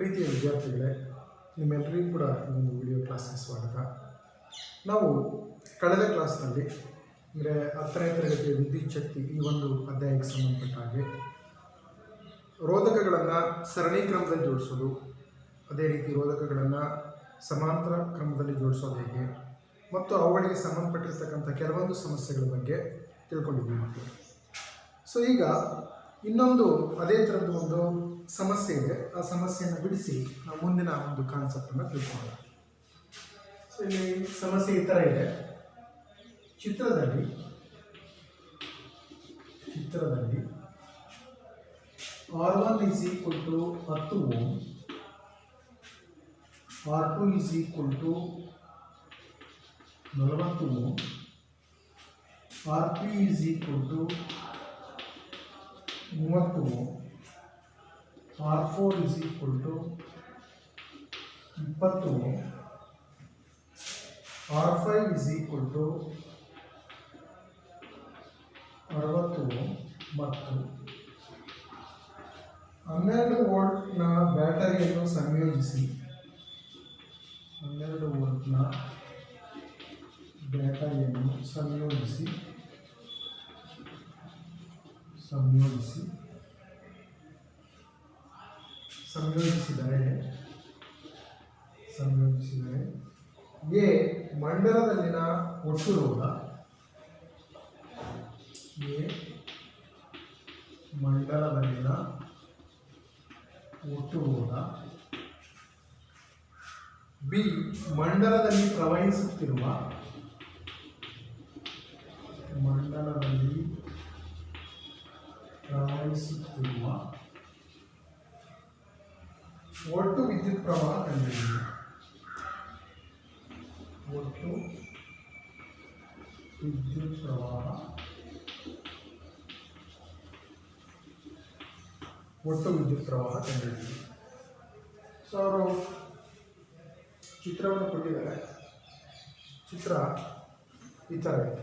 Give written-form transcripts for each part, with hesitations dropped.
ಪ್ರೀತಿಯ ವಿದ್ಯಾರ್ಥಿಗಳೇ, ನಿಮ್ಮೆಲ್ಲರಿಗೂ ಕೂಡ ಈ ಒಂದು ವಿಡಿಯೋ ಕ್ಲಾಸ್ಗೆ ಸ್ವಾಗತ. ನಾವು ಕಳೆದ ಕ್ಲಾಸ್ನಲ್ಲಿ ಅಂದರೆ 10ನೇ ತರಗತಿಯ ವಿದ್ಯುತ್ ಶಕ್ತಿ ಈ ಒಂದು ಅಧ್ಯಾಯಕ್ಕೆ ಸಂಬಂಧಪಟ್ಟ ಹಾಗೆ ರೋಧಕಗಳನ್ನು ಸರಣಿ ಕ್ರಮದಲ್ಲಿ ಜೋಡಿಸೋದು, ಅದೇ ರೀತಿ ರೋಧಕಗಳನ್ನು ಸಮಾಂತರ ಕ್ರಮದಲ್ಲಿ ಜೋಡಿಸೋದು ಹೇಗೆ ಮತ್ತು ಅವುಗಳಿಗೆ ಸಂಬಂಧಪಟ್ಟಿರ್ತಕ್ಕಂಥ ಕೆಲವೊಂದು ಸಮಸ್ಯೆಗಳ ಬಗ್ಗೆ ತಿಳ್ಕೊಂಡಿದ್ದೀವಿ ಮಕ್ಕಳು. ಸೊ ಈಗ ಇನ್ನೊಂದು ಅದೇ ಥರದ್ದು ಒಂದು ಸಮಸ್ಯೆ ಇದೆ. ಆ ಸಮಸ್ಯೆಯನ್ನು ಬಿಡಿಸಿ ನಾವು ಮುಂದಿನ ಒಂದು ಕಾನ್ಸೆಪ್ಟನ್ನು ತಿಳ್ಕೊಳ್ಳೋಣ. ಸೊ ಇಲ್ಲಿ ಸಮಸ್ಯೆ ಈ ಥರ ಇದೆ. ಚಿತ್ರದಲ್ಲಿ R1 = 10 Ω, R2 = 40 Ω, R3 = 30 Ω, R4 = 20 Ω, R5 = 60 Ω ಮತ್ತು 12 ವೋಲ್ಟ್ನ ಬ್ಯಾಟರಿಯನ್ನು ಸಂಯೋಜಿಸಿ 12 ವೋಲ್ಟ್ನ ಬ್ಯಾಟರಿಯನ್ನು ಸಂಯೋಜಿಸಿದರೆ ಎ ಮಂಡಲದಲ್ಲಿನ ಒಟ್ಟು ರೋಧ, ಬಿ ಮಂಡಲದಲ್ಲಿ ಪ್ರವಹಿಸುತ್ತಿರುವ ಒಟ್ಟು ವಿದ್ಯುತ್ ಪ್ರವಾಹ ಕಂಡುಹಿಡಿಯಿರಿ. ಒಟ್ಟು ವಿದ್ಯುತ್ ಪ್ರವಾಹ ಕಂಡುಹಿಡಿಯಿರಿ. ಸೊ ಅವರು ಚಿತ್ರವನ್ನು ಕೊಟ್ಟಿದ್ದಾರೆ. ಚಿತ್ರ ಈ ಥರ ಇದೆ.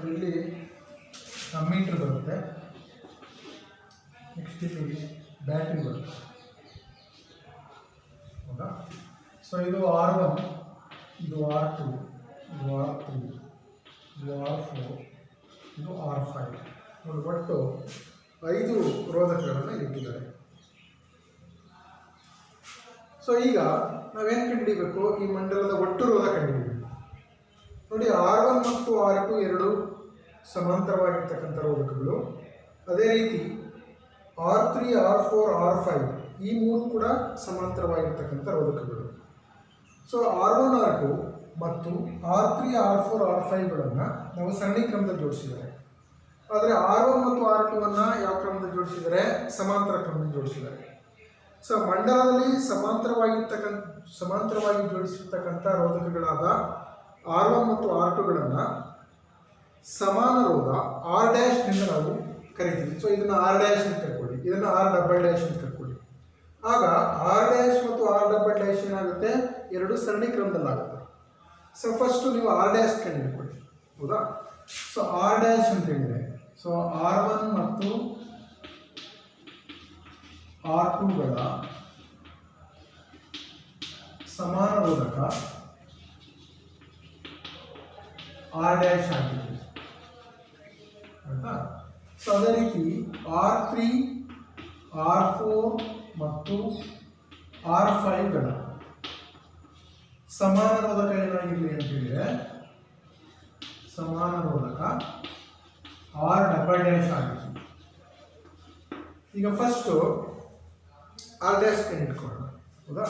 ಇಲ್ಲಿ ಅಮ್ಮೀಟರ್ ಬರುತ್ತೆ, ನೆಕ್ಸ್ಟ್ ಇಲ್ಲಿ ಬ್ಯಾಟ್ರಿ ಬರುತ್ತೆ, ಹೌದಾ? ಸೊ ಇದು R1, ಇದು R2, ಇದು R3, ಇದು R4, ಇದು R5 ನೋಡಿ, ಒಟ್ಟು 5 ರೋಧಕಗಳನ್ನು ಇಟ್ಟಿದ್ದಾರೆ. ಸೊ ಈಗ ನಾವೇನು ಕಂಡುಹಿಡಿಯಬೇಕು? ಈ ಮಂಡಲದ ಒಟ್ಟು ರೋಧ ಕಂಡುಹಿಡಿಯಬೇಕು. ನೋಡಿ, R1 ಮತ್ತು R2 ಎರಡು ಸಮಾಂತರವಾಗಿರ್ತಕ್ಕಂಥ ರೋಧಕಗಳು. ಅದೇ ರೀತಿ R3, R4, R5 ಈ ಮೂರು ಕೂಡ ಸಮಾಂತರವಾಗಿರ್ತಕ್ಕಂಥ ರೋಧಕಗಳು. ಸೊ R1, R2 ಮತ್ತು R3, R4, R5ಗಳನ್ನು ನಾವು ಸರಣಿ ಕ್ರಮದಲ್ಲಿ ಜೋಡಿಸಿದ್ದಾರೆ. ಆದರೆ R1 ಮತ್ತು R2ವನ್ನು ಯಾವ ಕ್ರಮದಲ್ಲಿ ಜೋಡಿಸಿದ್ದಾರೆ? ಸಮಾಂತರ ಕ್ರಮದಲ್ಲಿ ಜೋಡಿಸಿದ್ದಾರೆ. ಸೊ ಮಂಡಲದಲ್ಲಿ ಸಮಾಂತರವಾಗಿ ಜೋಡಿಸಿರ್ತಕ್ಕಂಥ ರೋಧಕಗಳಾದ R1 ಮತ್ತು R2ಗಳನ್ನು ಸಮಾನ ರೋಧ R' ನಿಂದ ನಾವು ಕರಿತೀವಿ. ಸೊ ಇದನ್ನು R' ಅಂತ ಕರ್ಕೊಳ್ಳಿ, ಇದನ್ನು R" ಅಂತ ಕರ್ಕೊಳ್ಳಿ. ಆಗ R' ಮತ್ತು R" ಏನಾಗುತ್ತೆ? ಎರಡು ಸರಣಿ ಕ್ರಮದಲ್ಲಾಗುತ್ತೆ. ಸೊ ಫಸ್ಟು ನೀವು R' ಕಂಡುಹಿಡ್ಕೊಳ್ಳಿ, ಹೌದಾ? ಸೊ R' ಅಂತ ಹೇಳಿದರೆ, ಸೊ R1 ಮತ್ತು R2ಗಳ ಸಮಾನ ರೋಧಕ R' ಆಗಿದೆ, ಆಯ್ತಾ? ಸೊ ಅದೇ ರೀತಿ R3, R4 ಮತ್ತು R5ಗಳ ಸಮಾನ ರೋಧಕ ಏನಾಗಿರಲಿ ಅಂತ ಹೇಳಿದರೆ, ಸಮಾನ ರೋಧಕ R" ಆಗಿದೆ. ಈಗ ಫಸ್ಟು ಆರ್ ಡ್ಯಾಶ್ ಇಟ್ಕೊಳ್ಳೋಣ, ಹೌದಾ?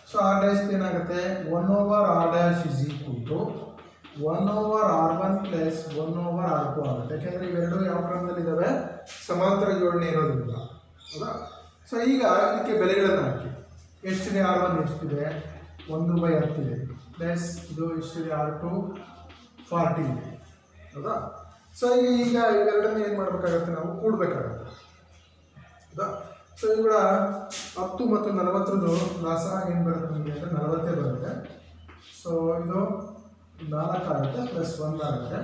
ಸೊ ಆರ್ ಡ್ಯಾಶ್ ಏನಾಗುತ್ತೆ, 1/r dash is equal to 1/r1 plus 1/r2 ಆಗುತ್ತೆ. ಯಾಕೆಂದರೆ ಇವೆರಡು ಯಾವ ಕ್ರಮದಲ್ಲಿದ್ದಾವೆ, ಸಮಾಂತರ ಜೋಡಣೆ ಇರೋದ್ರಿಂದ, ಹೌದಾ? ಸೊ ಈಗ ಇದಕ್ಕೆ ಬೆಲೆಗಳನ್ನು ಹಾಕಿ. ಎಷ್ಟಿದೆ R1 ಎಷ್ಟಿದೆ, 1/10 ಇದೆ, ಪ್ಲಸ್ ಇದು ಎಷ್ಟಿದೆ R2 40 ಇದೆ, ಹೌದಾ? ಸೊ ಈಗ ಇವೆರಡನ್ನ ಏನು ಮಾಡಬೇಕಾಗತ್ತೆ, ನಾವು ಕೂಡಬೇಕಾಗತ್ತೆ, ಹೌದಾ? ಸೊ ಇವುಗಳ 10 ಮತ್ತು 40 ಲಾಸ ಏನು ಬರುತ್ತೆ ನಮಗೆ ಅಂದರೆ 40 ಬರುತ್ತೆ. ಸೊ ಇದು 4 ಆಗುತ್ತೆ ಪ್ಲಸ್ 1 ಆಗುತ್ತೆ,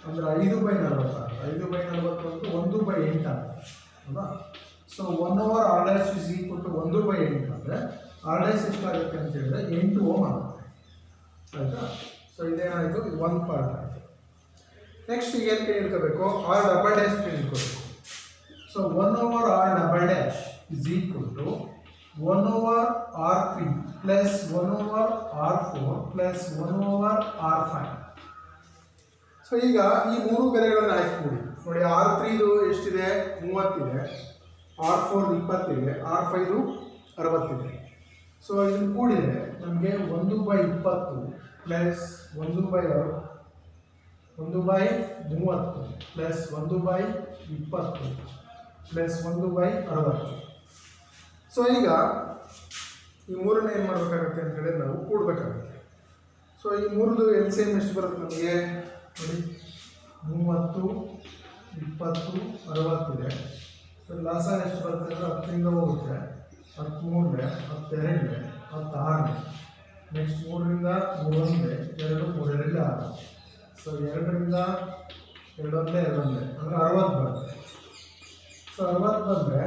ಅಂದರೆ 5/40 ಆಗುತ್ತೆ. 5/40 ಅಂತ 1/8 ಆಗುತ್ತೆ, ಹೌದಾ? So 1/r dash is equal to 1/8 ಅಂದರೆ ಆರ್ ಡ್ಯಾಶ್ ಎಷ್ಟಾಗುತ್ತೆ ಅಂತ ಹೇಳಿದ್ರೆ 8 ಓಮ್ ಆಗುತ್ತೆ, ಆಯಿತಾ? ಸೊ ಇದೇನಾಯಿತು, ಇದು ಒಂದು ಪಾರ್ಟ್ ಆಯಿತು. ನೆಕ್ಸ್ಟ್ ಈಗ ಏನು ಕೈ ಹಿಡ್ಕೋಬೇಕು, ಆರ್ ಡಬಲ್ ಡ್ಯಾಶ್ ಕೈ ಹಿಡ್ಕೋಬೇಕು. So 1/r double dash is equal to 1/r3 plus 1/r4 plus 1/r5. So ಈಗ ಈ ಮೂರು ಬೆಲೆಗಳನ್ನು ಹಾಕಿಬಿಡಿ. ನೋಡಿ, R3 ಎಷ್ಟಿದೆ, 30 ಇದೆ, R4 20 ಇದೆ, R5 60 ಇದೆ. ಸೊ ಇದನ್ನು ಕೂಡಿದರೆ ನಮಗೆ 1/20 ಪ್ಲಸ್ 1/30 ಪ್ಲಸ್ 1/20 ಪ್ಲಸ್ 1/60. ಸೊ ಈಗ ಈ ಮೂರನ್ನ ಏನು ಮಾಡಬೇಕಾಗತ್ತೆ ಅಂತ ಹೇಳಿದ್ರೆ ನಾವು ಕೂಡಬೇಕಾಗುತ್ತೆ. ಸೊ ಈ ಮೂರದು ಎಲ್ ಸಿ ಎಮ್ ಎಷ್ಟು ಬರುತ್ತೆ ನಮಗೆ, ನೋಡಿ 30 20 60 ಇದೆ. ಸೊ ಲಾಸ ಎಷ್ಟು ಬರುತ್ತೆ ಅಂದರೆ 10ರಿಂದ ಹೋಗುತ್ತೆ, 13 12 16. ನೆಕ್ಸ್ಟ್ 3ರಿಂದ 3 1 2 3 2 6. ಸೊ 2ರಿಂದ 2 1 2 1 ಅಂದರೆ 60 ಬರುತ್ತೆ. ಸೊ 60 ಬಂದರೆ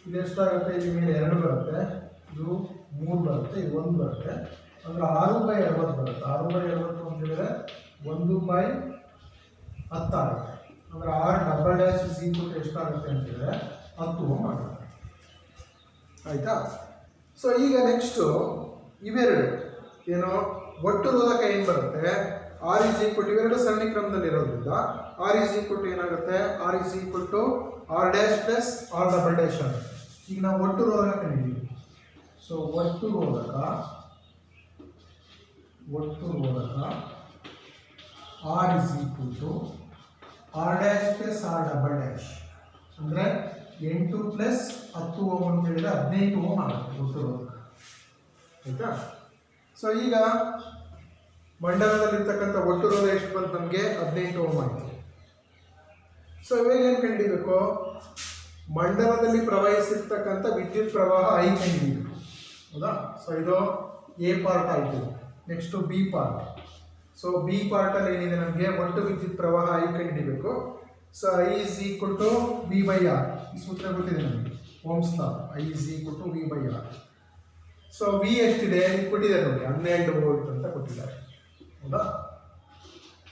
ಇದೆಷ್ಟಾಗುತ್ತೆ, ಇಲ್ಲಿ ಮೇಲೆ 2 ಬರುತ್ತೆ, ಇದು 3 ಬರುತ್ತೆ, ಇದು 1 ಬರುತ್ತೆ, ಅಂದರೆ 6/60 ಬರುತ್ತೆ. 6/60 ಅಂತ ಹೇಳಿದ್ರೆ 1/10 ಆಗುತ್ತೆ. ಅಂದರೆ R double dash is equal to ಎಷ್ಟಾಗುತ್ತೆ ಅಂತ ಹೇಳಿದ್ರೆ 10 ಓಮ್ ಆಗುತ್ತೆ, ಆಯಿತಾ? ಸೊ ಈಗ ನೆಕ್ಸ್ಟು ಇವೆರಡು ಏನೋ ಒಟ್ಟು ರೋಧಕ ಏನು ಬರುತ್ತೆ, ಆರ್ ಇಸ್ ಈಕ್ವಲ್ ಟು, ಇವೆರಡು ಸರಣಿ ಕ್ರಮದಲ್ಲಿರೋದ್ರಿಂದ ಆರ್ ಇಸ್ ಈಕ್ವಲ್ ಟು ಏನಾಗುತ್ತೆ, R is equal to R dash plus R double dash ಆಗುತ್ತೆ. ಈಗ ನಾವು ಒಟ್ಟು ರೋಧಕ ಕಂಡಿದ್ದೀವಿ. ಸೊ ಒಟ್ಟು ರೋಧಕ R is equal to R dash plus R double dash, ಅಂದರೆ 8 ಪ್ಲಸ್ 10 ಓಮ್ ಅಂತ ಹೇಳಿದ್ರೆ 15 ಓಮ್ ಆಗುತ್ತೆ ಒಟ್ಟು ರೋಧಕ, ಆಯಿತಾ? ಸೊ ಈಗ ಮಂಡಲದಲ್ಲಿರ್ತಕ್ಕಂಥ ಒಟ್ಟು ರೋಧ ಎಷ್ಟು ಬಂತು ನಮಗೆ, 15 ಓಮ್ ಆಯಿತು. ಸೊ ಇವಾಗ ಏನು ಕಂಡಿಬೇಕು, ಮಂಡಲದಲ್ಲಿ ಪ್ರವಹಿಸಿರ್ತಕ್ಕಂಥ ವಿದ್ಯುತ್ ಪ್ರವಾಹ ಐ ಕಂಡಿಬೇಕು, ಹೌದಾ? ಸೊ ಇದು ಎ ಪಾರ್ಟ್ ಆಯಿತು. Next B part. So B ಪಾರ್ಟಲ್ಲಿ ಏನಿದೆ, ನಮಗೆ ಒಟ್ಟು ವಿದ್ಯುತ್ ಪ್ರವಾಹ ಐ ಕಂಡಿಡಿಬೇಕು. So I is equal to V by R, ಈ ಸೂತ್ರ ಗೊತ್ತಿದೆ ನಮಗೆ, Ohm's law, I is equal to V by R. So V ಎಷ್ಟಿದೆ ಕೊಟ್ಟಿದ್ದಾರೆ ನೋಡಿ, 12 ವೋಲ್ಟ್ ಅಂತ ಕೊಟ್ಟಿದ್ದಾರೆ, ಹೌದಾ?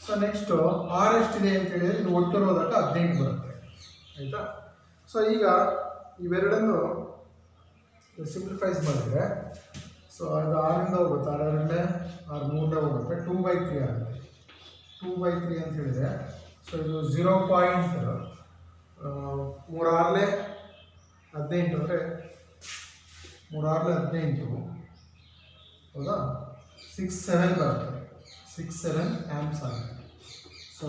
ಸೊ ನೆಕ್ಸ್ಟು ಆರ್ ಎಷ್ಟಿದೆ ಅಂತ ಹೇಳಿದರೆ ಇದು ಒಟ್ಟು ರೋಧಕ 15 ಬರುತ್ತೆ, ಆಯಿತಾ? ಸೊ ಈಗ ಇವೆರಡನ್ನು ಸಿಂಪ್ಲಿಫೈಸ್ ಮಾಡಿದರೆ, ಸೊ ಅದು 6ರಿಂದ ಹೋಗುತ್ತೆ, 6 2 6 3 ಹೋಗುತ್ತೆ, 2/3 ಆಗುತ್ತೆ. 2/3 ಅಂತ ಹೇಳಿದರೆ ಸೊ ಇದು 0.3 6 18 ಅಂದರೆ 3 6 18, ಹೌದಾ? 6 7 ಬರುತ್ತೆ, 6 7 ಆ್ಯಂಪ್ಸ್ ಆಗುತ್ತೆ. ಸೊ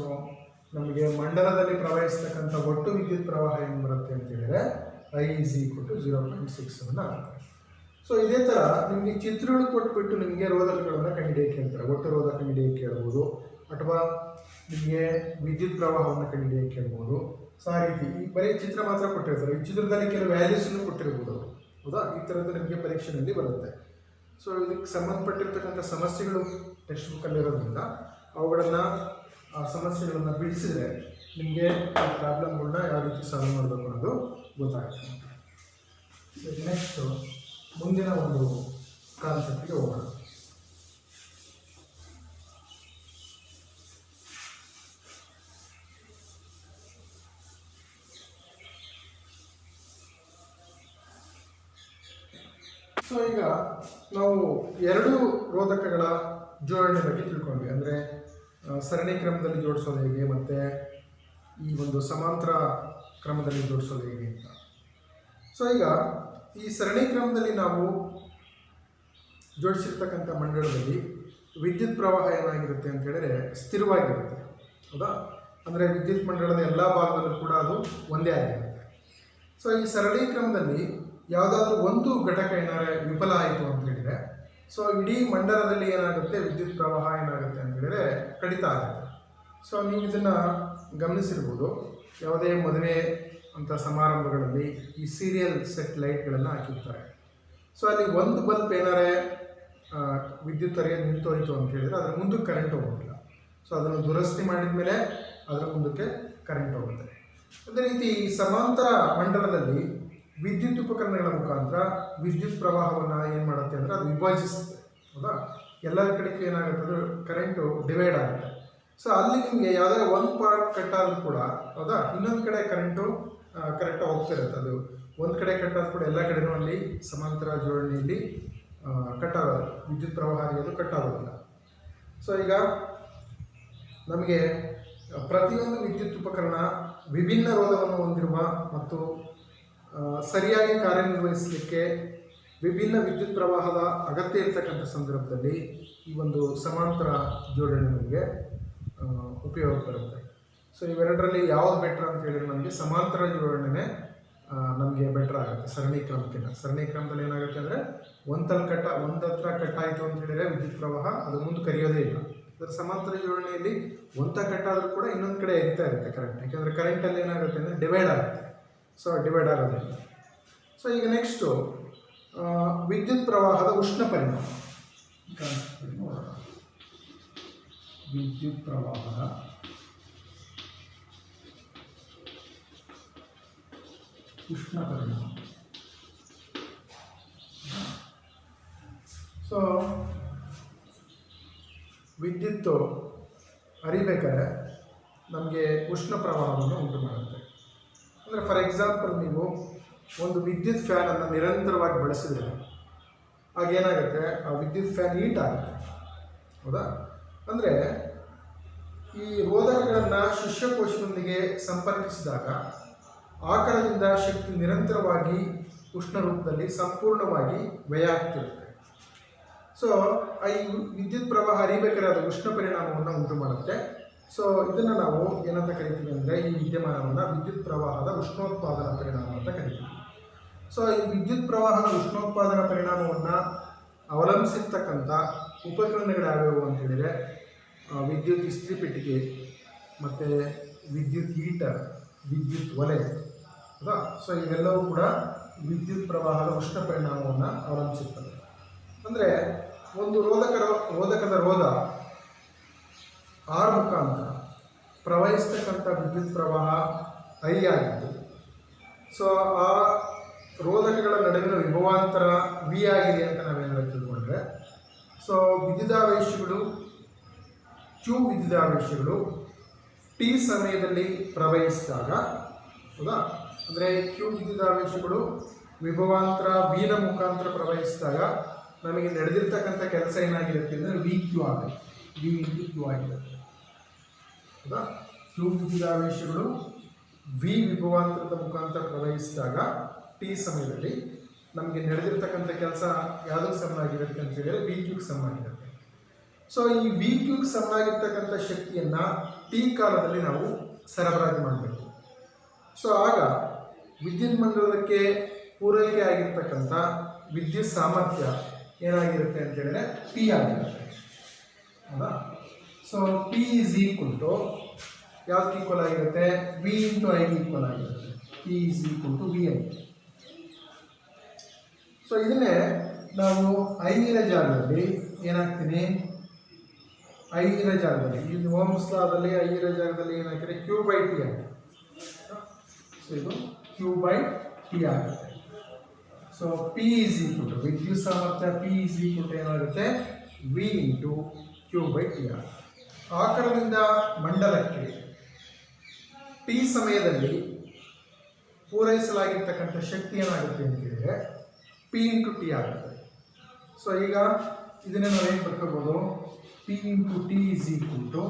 ನಮಗೆ ಮಂಡಲದಲ್ಲಿ ಪ್ರವಹಿಸ್ತಕ್ಕಂಥ ಒಟ್ಟು ವಿದ್ಯುತ್ ಪ್ರವಾಹ ಏನು ಬರುತ್ತೆ ಅಂತ ಹೇಳಿದರೆ ಐ ಇಸ್ ಈಕ್ವಲ್ ಟು 0.67 ಆಗುತ್ತೆ. ಸೊ ಇದೇ ಥರ ನಿಮಗೆ ಚಿತ್ರಗಳು ಕೊಟ್ಬಿಟ್ಟು ನಿಮಗೆ ರೋಧಕಗಳನ್ನು ಕಂಡುಹಿಡಿಯಕ್ಕೆ ಹೇಳ್ತಾರೆ. ಒಟ್ಟು ರೋಧ ಕಂಡುಹಿಡಿಯಕ್ಕೆ ಹೇಳ್ಬೋದು, ಅಥವಾ ನಿಮಗೆ ವಿದ್ಯುತ್ ಪ್ರವಾಹವನ್ನು ಕಂಡುಹಿಡಿಯಕ್ಕೆ ಹೇಳ್ಬೋದು. ಸೊ ಆ ರೀತಿ ಈ ಬರೀ ಚಿತ್ರ ಮಾತ್ರ ಕೊಟ್ಟಿರ್ತಾರೆ, ಈ ಚಿತ್ರದಲ್ಲಿ ಕೆಲವು ವ್ಯಾಲ್ಯೂಸನ್ನು ಕೊಟ್ಟಿರ್ಬೋದು ಅವರು, ಹೌದಾ? ಈ ಥರದ್ದು ನಿಮಗೆ ಪರೀಕ್ಷೆಯಲ್ಲಿ ಬರುತ್ತೆ. ಸೊ ಇದಕ್ಕೆ ಸಂಬಂಧಪಟ್ಟಿರ್ತಕ್ಕಂಥ ಸಮಸ್ಯೆಗಳು ಟೆಕ್ಸ್ಟ್ ಬುಕ್ಕಲ್ಲಿರೋದ್ರಿಂದ ಅವುಗಳನ್ನು ಆ ಸಮಸ್ಯೆಗಳನ್ನು ಬಿಡಿಸಿದರೆ ನಿಮಗೆ ಆ ಪ್ರಾಬ್ಲಮ್ಗಳನ್ನ ಯಾವ ರೀತಿ ಸಾಲ್ವ್ ಮಾಡಬೇಕು ಅನ್ನೋದು ಗೊತ್ತಾಗುತ್ತೆ. ಸೊ ನೆಕ್ಸ್ಟು ಮುಂದಿನ ಒಂದು ಕಾನ್ಸೆಪ್ಟ್ಗೆ ಹೋಗೋಣ. ಸೊ ಈಗ ನಾವು ಎರಡು ರೋಧಕಗಳ ಜೋಡಣೆ ಬಗ್ಗೆ ತಿಳ್ಕೊಂಡ್ವಿ. ಅಂದರೆ ಸರಣಿ ಕ್ರಮದಲ್ಲಿ ಜೋಡಿಸೋದು ಹೇಗೆ, ಮತ್ತು ಈ ಒಂದು ಸಮಾಂತರ ಕ್ರಮದಲ್ಲಿ ಜೋಡಿಸೋದು ಹೇಗೆ ಅಂತ. ಸೊ ಈಗ ಈ ಸರಣಿ ಕ್ರಮದಲ್ಲಿ ನಾವು ಜೋಡಿಸಿರ್ತಕ್ಕಂಥ ಮಂಡಳದಲ್ಲಿ ವಿದ್ಯುತ್ ಪ್ರವಾಹ ಏನಾಗಿರುತ್ತೆ ಅಂತ ಹೇಳಿದ್ರೆ ಸ್ಥಿರವಾಗಿರುತ್ತೆ, ಹೌದಾ? ಅಂದರೆ ವಿದ್ಯುತ್ ಮಂಡಳದ ಎಲ್ಲ ಭಾಗದಲ್ಲೂ ಕೂಡ ಅದು ಒಂದೇ ಆಗಿರುತ್ತೆ. ಸೊ ಈ ಸರಣಿ ಕ್ರಮದಲ್ಲಿ ಯಾವುದಾದ್ರೂ ಒಂದು ಘಟಕ ಏನಾದ್ರೆ ವಿಫಲ ಆಯಿತು ಅಂತ ಹೇಳಿದರೆ, ಸೊ ಇಡೀ ಮಂಡಲದಲ್ಲಿ ಏನಾಗುತ್ತೆ, ವಿದ್ಯುತ್ ಪ್ರವಾಹ ಏನಾಗುತ್ತೆ ಅಂತ ಹೇಳಿದ್ರೆ ಕಡಿತ ಆಗುತ್ತೆ. ಸೊ ನೀವು ಇದನ್ನು ಗಮನಿಸಿರ್ಬೋದು, ಯಾವುದೇ ಮದುವೆ ಅಂಥ ಸಮಾರಂಭಗಳಲ್ಲಿ ಈ ಸೀರಿಯಲ್ ಸೆಟ್ ಲೈಟ್ಗಳನ್ನು ಹಾಕಿರ್ತಾರೆ. ಸೊ ಅಲ್ಲಿ ಒಂದು ಬಲ್ಬ್ ಏನಾರೇ ವಿದ್ಯುತ್ ಹರಿಯೋದು ನಿಂತೋಯ್ತು ಅಂತ ಹೇಳಿದರೆ ಅದರ ಮುಂದಕ್ಕೆ ಕರೆಂಟ್ ಹೋಗೋದಿಲ್ಲ. ಸೊ ಅದನ್ನು ದುರಸ್ತಿ ಮಾಡಿದ ಮೇಲೆ ಅದರ ಮುಂದಕ್ಕೆ ಕರೆಂಟ್ ಹೋಗುತ್ತೆ. ಅದೇ ರೀತಿ ಈ ಸಮಾಂತರ ಮಂಡಲದಲ್ಲಿ ವಿದ್ಯುತ್ ಉಪಕರಣಗಳ ಮುಖಾಂತರ ವಿದ್ಯುತ್ ಪ್ರವಾಹವನ್ನು ಏನು ಮಾಡುತ್ತೆ ಅಂದರೆ ಅದು ವಿಭಜಿಸುತ್ತೆ, ಹೌದಾ? ಎಲ್ಲ ಕಡೆಗೆ ಏನಾಗುತ್ತೆ ಅಂದರೆ ಕರೆಂಟು ಡಿವೈಡ್ ಆಗುತ್ತೆ. ಸೊ ಅಲ್ಲಿ ನಿಮಗೆ ಯಾವುದೇ ಒಂದು ಪಾರ್ಟ್ ಕಟ್ ಆದರೂ ಕೂಡ, ಹೌದಾ, ಇನ್ನೊಂದು ಕಡೆ ಕರೆಂಟು ಕರೆಕ್ಟಾಗಿ ಹೋಗ್ತಿರುತ್ತೆ. ಅದು ಒಂದು ಕಡೆ ಕಟ್ ಆದರೂ ಕೂಡ ಎಲ್ಲ ಕಡೆನೂ ಅಲ್ಲಿ ಸಮಾಂತರ ಜೋಡಣೆಯಲ್ಲಿ ಕಟ್ ಆಗೋದು, ವಿದ್ಯುತ್ ಪ್ರವಾಹ ಅದು ಕಟ್ ಆಗೋದಿಲ್ಲ. ಸೊ ಈಗ ನಮಗೆ ಪ್ರತಿಯೊಂದು ವಿದ್ಯುತ್ ಉಪಕರಣ ವಿಭಿನ್ನ ರೋಧವನ್ನು ಹೊಂದಿರುವ ಮತ್ತು ಸರಿಯಾಗಿ ಕಾರ್ಯನಿರ್ವಹಿಸಲಿಕ್ಕೆ ವಿಭಿನ್ನ ವಿದ್ಯುತ್ ಪ್ರವಾಹದ ಅಗತ್ಯ ಇರತಕ್ಕಂಥ ಸಂದರ್ಭದಲ್ಲಿ ಈ ಒಂದು ಸಮಾಂತರ ಜೋಡಣೆ ನಮಗೆ ಉಪಯೋಗ ಬರುತ್ತೆ. ಸೊ ಇವೆರಡರಲ್ಲಿ ಯಾವುದು ಬೆಟ್ರ್ ಅಂತ ಹೇಳಿದ್ರೆ ನಮಗೆ ಸಮಾಂತರ ಜೋಡಣೆ ನಮಗೆ ಬೆಟ್ರ್ ಆಗುತ್ತೆ ಸರಣಿ ಕ್ರಮಕ್ಕಿಂತ. ಸರಣಿ ಕ್ರಮದಲ್ಲಿ ಏನಾಗುತ್ತೆ ಅಂದರೆ ಒಂದು ಹತ್ರ ಕಟ್ ಆಯಿತು ಅಂತ ಹೇಳಿದರೆ ವಿದ್ಯುತ್ ಪ್ರವಾಹ ಅದು ಮುಂದೆ ಕರೆಯೋದೇ ಇಲ್ಲ. ಅದರ ಸಮಾಂತರ ಜೋಡಣೆಯಲ್ಲಿ ಒಂದು ಕಟ್ ಆದರೂ ಕೂಡ ಇನ್ನೊಂದು ಕಡೆ ಎರಿತಾ ಇರುತ್ತೆ ಕರೆಂಟ್, ಯಾಕೆಂದರೆ ಕರೆಂಟಲ್ಲಿ ಏನಾಗುತ್ತೆ ಅಂದರೆ ಡಿವೈಡ್ ಆಗುತ್ತೆ. ಸೊ ಡಿವೈಡ್ ಆಗೋದಿಲ್ಲ. ಸೊ ಈಗ ನೆಕ್ಸ್ಟು ವಿದ್ಯುತ್ ಪ್ರವಾಹದ ಉಷ್ಣ ಪರಿಣಾಮ. ವಿದ್ಯುತ್ ಪ್ರವಾಹದ ಉಷ್ಣ ಪರಿಣಾಮ. ಸೊ ವಿದ್ಯುತ್ತು ಹರಿಬೇಕಾದ್ರೆ ನಮಗೆ ಉಷ್ಣ ಪ್ರವಾಹವನ್ನು ಉಂಟು ಮಾಡುತ್ತೆ. ಅಂದರೆ ಫಾರ್ ಎಕ್ಸಾಂಪಲ್ ನೀವು ಒಂದು ವಿದ್ಯುತ್ ಫ್ಯಾನನ್ನು ನಿರಂತರವಾಗಿ ಬಳಸಿದರೆ ಆಗೇನಾಗುತ್ತೆ, ಆ ವಿದ್ಯುತ್ ಫ್ಯಾನ್ ಹೀಟ್ ಆಗುತ್ತೆ, ಹೌದಾ? ಅಂದರೆ ಈ ರೋಧಕಗಳನ್ನು ಶಿಷ್ಯಕೋಶದೊಂದಿಗೆ ಸಂಪರ್ಕಿಸಿದಾಗ ಆಕರದಿಂದ ಶಕ್ತಿ ನಿರಂತರವಾಗಿ ಉಷ್ಣ ರೂಪದಲ್ಲಿ ಸಂಪೂರ್ಣವಾಗಿ ವ್ಯಯ ಆಗ್ತಿರುತ್ತೆ. ಸೊ ಈ ವಿದ್ಯುತ್ ಪ್ರವಾಹ ಹರಿಬೇಕಾದ್ರೆ ಅದು ಉಷ್ಣ ಪರಿಣಾಮವನ್ನು ಉಂಟು ಮಾಡುತ್ತೆ. ಸೊ ಇದನ್ನು ನಾವು ಏನಂತ ಕರಿತೀವಿ ಅಂದರೆ ಈ ವಿದ್ಯಮಾನವನ್ನು ವಿದ್ಯುತ್ ಪ್ರವಾಹದ ಉಷ್ಣೋತ್ಪಾದನಾ ಪರಿಣಾಮ ಅಂತ ಕರಿತೀವಿ. ಸೊ ಈ ವಿದ್ಯುತ್ ಪ್ರವಾಹದ ಉಷ್ಣೋತ್ಪಾದನಾ ಪರಿಣಾಮವನ್ನು ಅವಲಂಬಿಸಿರ್ತಕ್ಕಂಥ ಉಪಕರಣಗಳು ಯಾವ್ಯಾವು ಅಂತ ಹೇಳಿದರೆ ವಿದ್ಯುತ್ ಇಸ್ತ್ರಿ ಪೆಟ್ಟಿಗೆ, ಮತ್ತು ವಿದ್ಯುತ್ ಹೀಟರ್, ವಿದ್ಯುತ್ ಒಲೆ, ಹೌದಾ? ಸೊ ಇವೆಲ್ಲವೂ ಕೂಡ ವಿದ್ಯುತ್ ಪ್ರವಾಹದ ಉಷ್ಣ ಪರಿಣಾಮವನ್ನು ಅವಲಂಬಿಸುತ್ತದೆ. ಅಂದರೆ ಒಂದು ರೋಧಕದ ರೋಧ ಆರ್ ಮುಖಾಂತರ ಪ್ರವಹಿಸ್ತಕ್ಕಂಥ ವಿದ್ಯುತ್ ಪ್ರವಾಹ ಐ ಆಗಿದ್ದು, ಸೊ ಆ ರೋಧಕಗಳ ನಡುವಿನ ವಿಭವಾಂತರ ವಿ ಆಗಿದೆ ಅಂತ ನಾವೇನಾದ್ರು ತಿಳ್ಕೊಂಡ್ರೆ, ಸೊ ವಿದ್ಯುದಾವೇಶಗಳು ಕ್ಯೂ ವಿದ್ಯುದಾವೇಶಗಳು ಟಿ ಸಮಯದಲ್ಲಿ ಪ್ರವಹಿಸಿದಾಗ, ಹೌದಾ? ಅಂದರೆ ಕ್ಯೂ ವಿದ್ಯುದಾವೇಶಗಳು ವಿಭವಾಂತರ ವಿನ ಮುಖಾಂತರ ಪ್ರವಹಿಸಿದಾಗ ನಮಗೆ ನಡೆದಿರ್ತಕ್ಕಂಥ ಕೆಲಸ ಏನಾಗಿರುತ್ತೆ ಅಂದರೆ ವಿ ಕ್ಯೂ ಆಗುತ್ತೆ, ವಿ ಇಂಟು ಕ್ಯೂ ಆಗಿರುತ್ತೆ, ಹೌದಾ? ಕ್ಯೂ ವಿದ್ಯುದಾವೇಶಗಳು ವಿ ವಿಭವಾಂತರದ ಮುಖಾಂತರ ಪ್ರವಹಿಸಿದಾಗ ಟಿ ಸಮಯದಲ್ಲಿ ನಮಗೆ ನಡೆದಿರ್ತಕ್ಕಂಥ ಕೆಲಸ ಯಾವುದಕ್ಕೆ ಸಮನಾಗಿರುತ್ತೆ ಅಂತ ಹೇಳಿದರೆ ವಿ ಕ್ಯೂಗೆ ಸಮನಾಗಿರುತ್ತೆ. ಸೊ ಈ ವಿ ಕ್ಯೂಗೆ ಸಮನಾಗಿರ್ತಕ್ಕಂಥ ಶಕ್ತಿಯನ್ನು ಟಿ ಕಾಲದಲ್ಲಿ ನಾವು ಸರಬರಾಜು ಮಾಡಬೇಕು. ಸೊ ಆಗ ವಿದ್ಯುತ್ ಮಂಡಲಕ್ಕೆ ಪೂರೈಕೆ ಆಗಿರ್ತಕ್ಕಂಥ ವಿದ್ಯುತ್ ಸಾಮರ್ಥ್ಯ ಏನಾಗಿರುತ್ತೆ ಅಂತ ಹೇಳಿದ್ರೆ ಪಿ ಆಗಿರುತ್ತೆ, ಹೌದಾ? So P is equal to ಯಾವ್ದಕ್ಕೆ ಈಕ್ವಲ್ ಆಗಿರುತ್ತೆ, ವಿ ಇಂಟು ಐ ಈಕ್ವಲ್ ಆಗಿರುತ್ತೆ. P is equal to V I. So ಇದನ್ನೇ ನಾವು ಐ ಇರೋ ಜಾಗದಲ್ಲಿ ಏನಾಗ್ತೀನಿ, ಐ ಇರೋ ಜಾಗದಲ್ಲಿ ಇದು ಓಮ್ಸ್ ಲಾದಲ್ಲಿ ಐ ಇರೋ ಜಾಗದಲ್ಲಿ ಏನಾಗ್ತದೆ ಕ್ಯೂ ಬೈ ಟಿ ಆಗುತ್ತೆ. ಸೊ ಇದು ಕ್ಯೂ ಬೈ ಟಿ ಆಗುತ್ತೆ. So P is equal to ವಿದ್ಯುತ್ ಸಾಮರ್ಥ್ಯ ಪಿ ಈಸ್ ಈಕ್ವಲ್ ಟು ಏನಾಗುತ್ತೆ V into Q by T ಆಗುತ್ತೆ. ಆಕರದಿಂದ ಮಂಡಲಕ್ಕೆ ಟಿ ಸಮಯದಲ್ಲಿ ಪೂರೈಸಲಾಗಿರ್ತಕ್ಕಂಥ ಶಕ್ತಿ ಏನಾಗುತ್ತೆ ಅಂತ ಹೇಳಿದರೆ ಪಿ ಇಂಟು ಟಿ ಆಗುತ್ತೆ. ಸೊ ಈಗ ಇದನ್ನೇ ನಾವೇನು ಬರ್ಕೋಬೋದು, P into T is equal to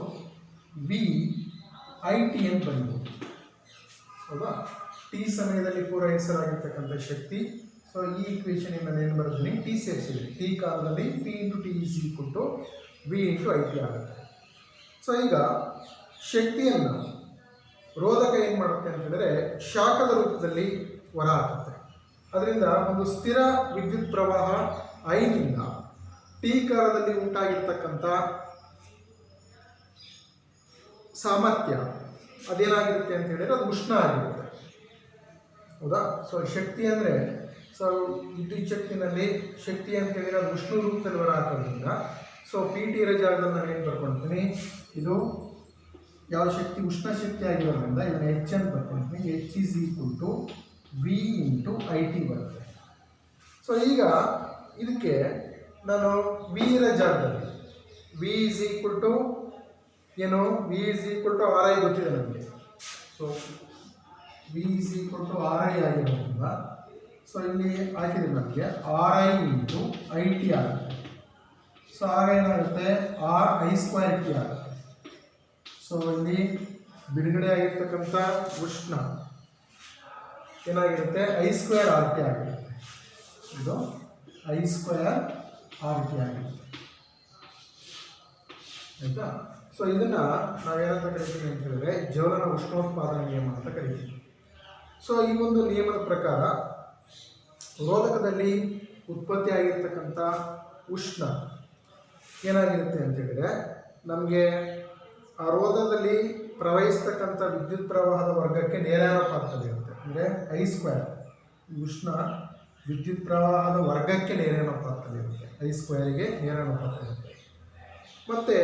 V I T ಅಂತ ಬರೀಬೋದು, ಹೌದಾ? ಟಿ ಸಮಯದಲ್ಲಿ ಪೂರೈಸಲಾಗಿರ್ತಕ್ಕಂಥ ಶಕ್ತಿ. ಸೊ ಈ ಈಕ್ವೇಷನ್ ಇಂದ ಏನು ಬರ್ತೀನಿ, ಟಿ ಸೇರಿಸಿದೆ, ಟಿ ಕಾಲದಲ್ಲಿ P into T is equal to V into I T ಆಗುತ್ತೆ. ಸೊ ಈಗ ಶಕ್ತಿಯನ್ನು ರೋಧಕ ಏನು ಮಾಡುತ್ತೆ ಅಂತ ಹೇಳಿದ್ರೆ ಶಾಖದ ರೂಪದಲ್ಲಿ ಹೊರ ಹಾಕುತ್ತೆ. ಅದರಿಂದ ಒಂದು ಸ್ಥಿರ ವಿದ್ಯುತ್ ಪ್ರವಾಹ ಐನಿಂದ ಟಿ ಕಾಲದಲ್ಲಿ ಉಂಟಾಗಿರ್ತಕ್ಕಂಥ ಸಾಮರ್ಥ್ಯ ಅದೇನಾಗಿರುತ್ತೆ ಅಂತ ಹೇಳಿದ್ರೆ ಅದು ಉಷ್ಣ ಆಗಿರುತ್ತೆ. ಹೌದಾ? ಸೊ ಶಕ್ತಿ ಅಂದರೆ ಸೊ ವಿದ್ಯುತ್ ಶಕ್ತಿನಲ್ಲಿ ಶಕ್ತಿ ಅಂತ ಹೇಳಿದ್ರೆ ಅದು ಉಷ್ಣ ರೂಪದಲ್ಲಿ ಹೊರ ಹಾಕೋದ್ರಿಂದ ಸೊ ಪಿ ಟಿ ಇರೋ ಜಾಗದಲ್ಲಿ ನಾನು ಏನು ಬರ್ಕೊಳ್ತೀನಿ, ಇದು ಯಾವ ಶಕ್ತಿ ಉಷ್ಣ ಶಕ್ತಿ ಆಗಿರೋದ್ರಿಂದ ಇದನ್ನು ಎಚ್ ಅಂತ ಬರ್ಕೊಳ್ತೀನಿ. H is equal to V into I T ಬರುತ್ತೆ. ಸೊ ಈಗ ಇದಕ್ಕೆ ನಾನು ವಿ ಇರೋ ಜಾಗದಲ್ಲಿ ವಿ ಈಸ್ ಈಕ್ವಲ್ ಟು ಏನು, V is equal to R I ಗೊತ್ತಿದೆ ನಮಗೆ. So V is equal to R I ಆಗಿರೋದ್ರಿಂದ ಸೊ ಇಲ್ಲಿ ಹಾಕಿದೆ ನಮಗೆ R I into I T ಆಗುತ್ತೆ. ಸೊ ಆಗ ಏನಾಗುತ್ತೆ, ಆರ್ ಐ ಸ್ಕ್ವೇರ್ ಟಿ ಆಗುತ್ತೆ. ಸೊ ಇಲ್ಲಿ ಬಿಡುಗಡೆ ಆಗಿರ್ತಕ್ಕಂಥ ಉಷ್ಣ ಏನಾಗಿರುತ್ತೆ, ಐ ಸ್ಕ್ವೇರ್ ಆರ್ ಟಿ ಆಗಿರುತ್ತೆ. ಇದು ಐ ಸ್ಕ್ವೇರ್ ಆರ್ ಟಿ ಆಗಿರುತ್ತೆ. ಆಯಿತಾ? ಸೊ ಇದನ್ನು ನಾವೇನಂತ ಕರಿತೀವಿ ಅಂತ ಹೇಳಿದ್ರೆ ಜ್ವಲನ ಉಷ್ಣೋತ್ಪಾದನಾ ನಿಯಮ ಅಂತ ಕರಿತೀವಿ. ಸೊ ಈ ಒಂದು ನಿಯಮದ ಪ್ರಕಾರ ರೋಧಕದಲ್ಲಿ ಉತ್ಪತ್ತಿ ಆಗಿರ್ತಕ್ಕಂಥ ಉಷ್ಣ ಏನಾಗಿರುತ್ತೆ ಅಂತ ಹೇಳಿದ್ರೆ ನಮಗೆ ಆ ರೋಧದಲ್ಲಿ ಪ್ರವಹಿಸ್ತಕ್ಕಂಥ ವಿದ್ಯುತ್ ಪ್ರವಾಹದ ವರ್ಗಕ್ಕೆ ನೇರಾನುಪಾತದಲ್ಲಿರುತ್ತೆ. ಅಂದರೆ ಐ ಸ್ಕ್ವೇರ್ ಉಷ್ಣ ವಿದ್ಯುತ್ ಪ್ರವಾಹದ ವರ್ಗಕ್ಕೆ ನೇರಾನುಪಾತದಲ್ಲಿರುತ್ತೆ, ಐ ಸ್ಕ್ವೇರಿಗೆ ನೇರಾನುಪಾತದಲ್ಲಿರುತ್ತೆ. ಮತ್ತು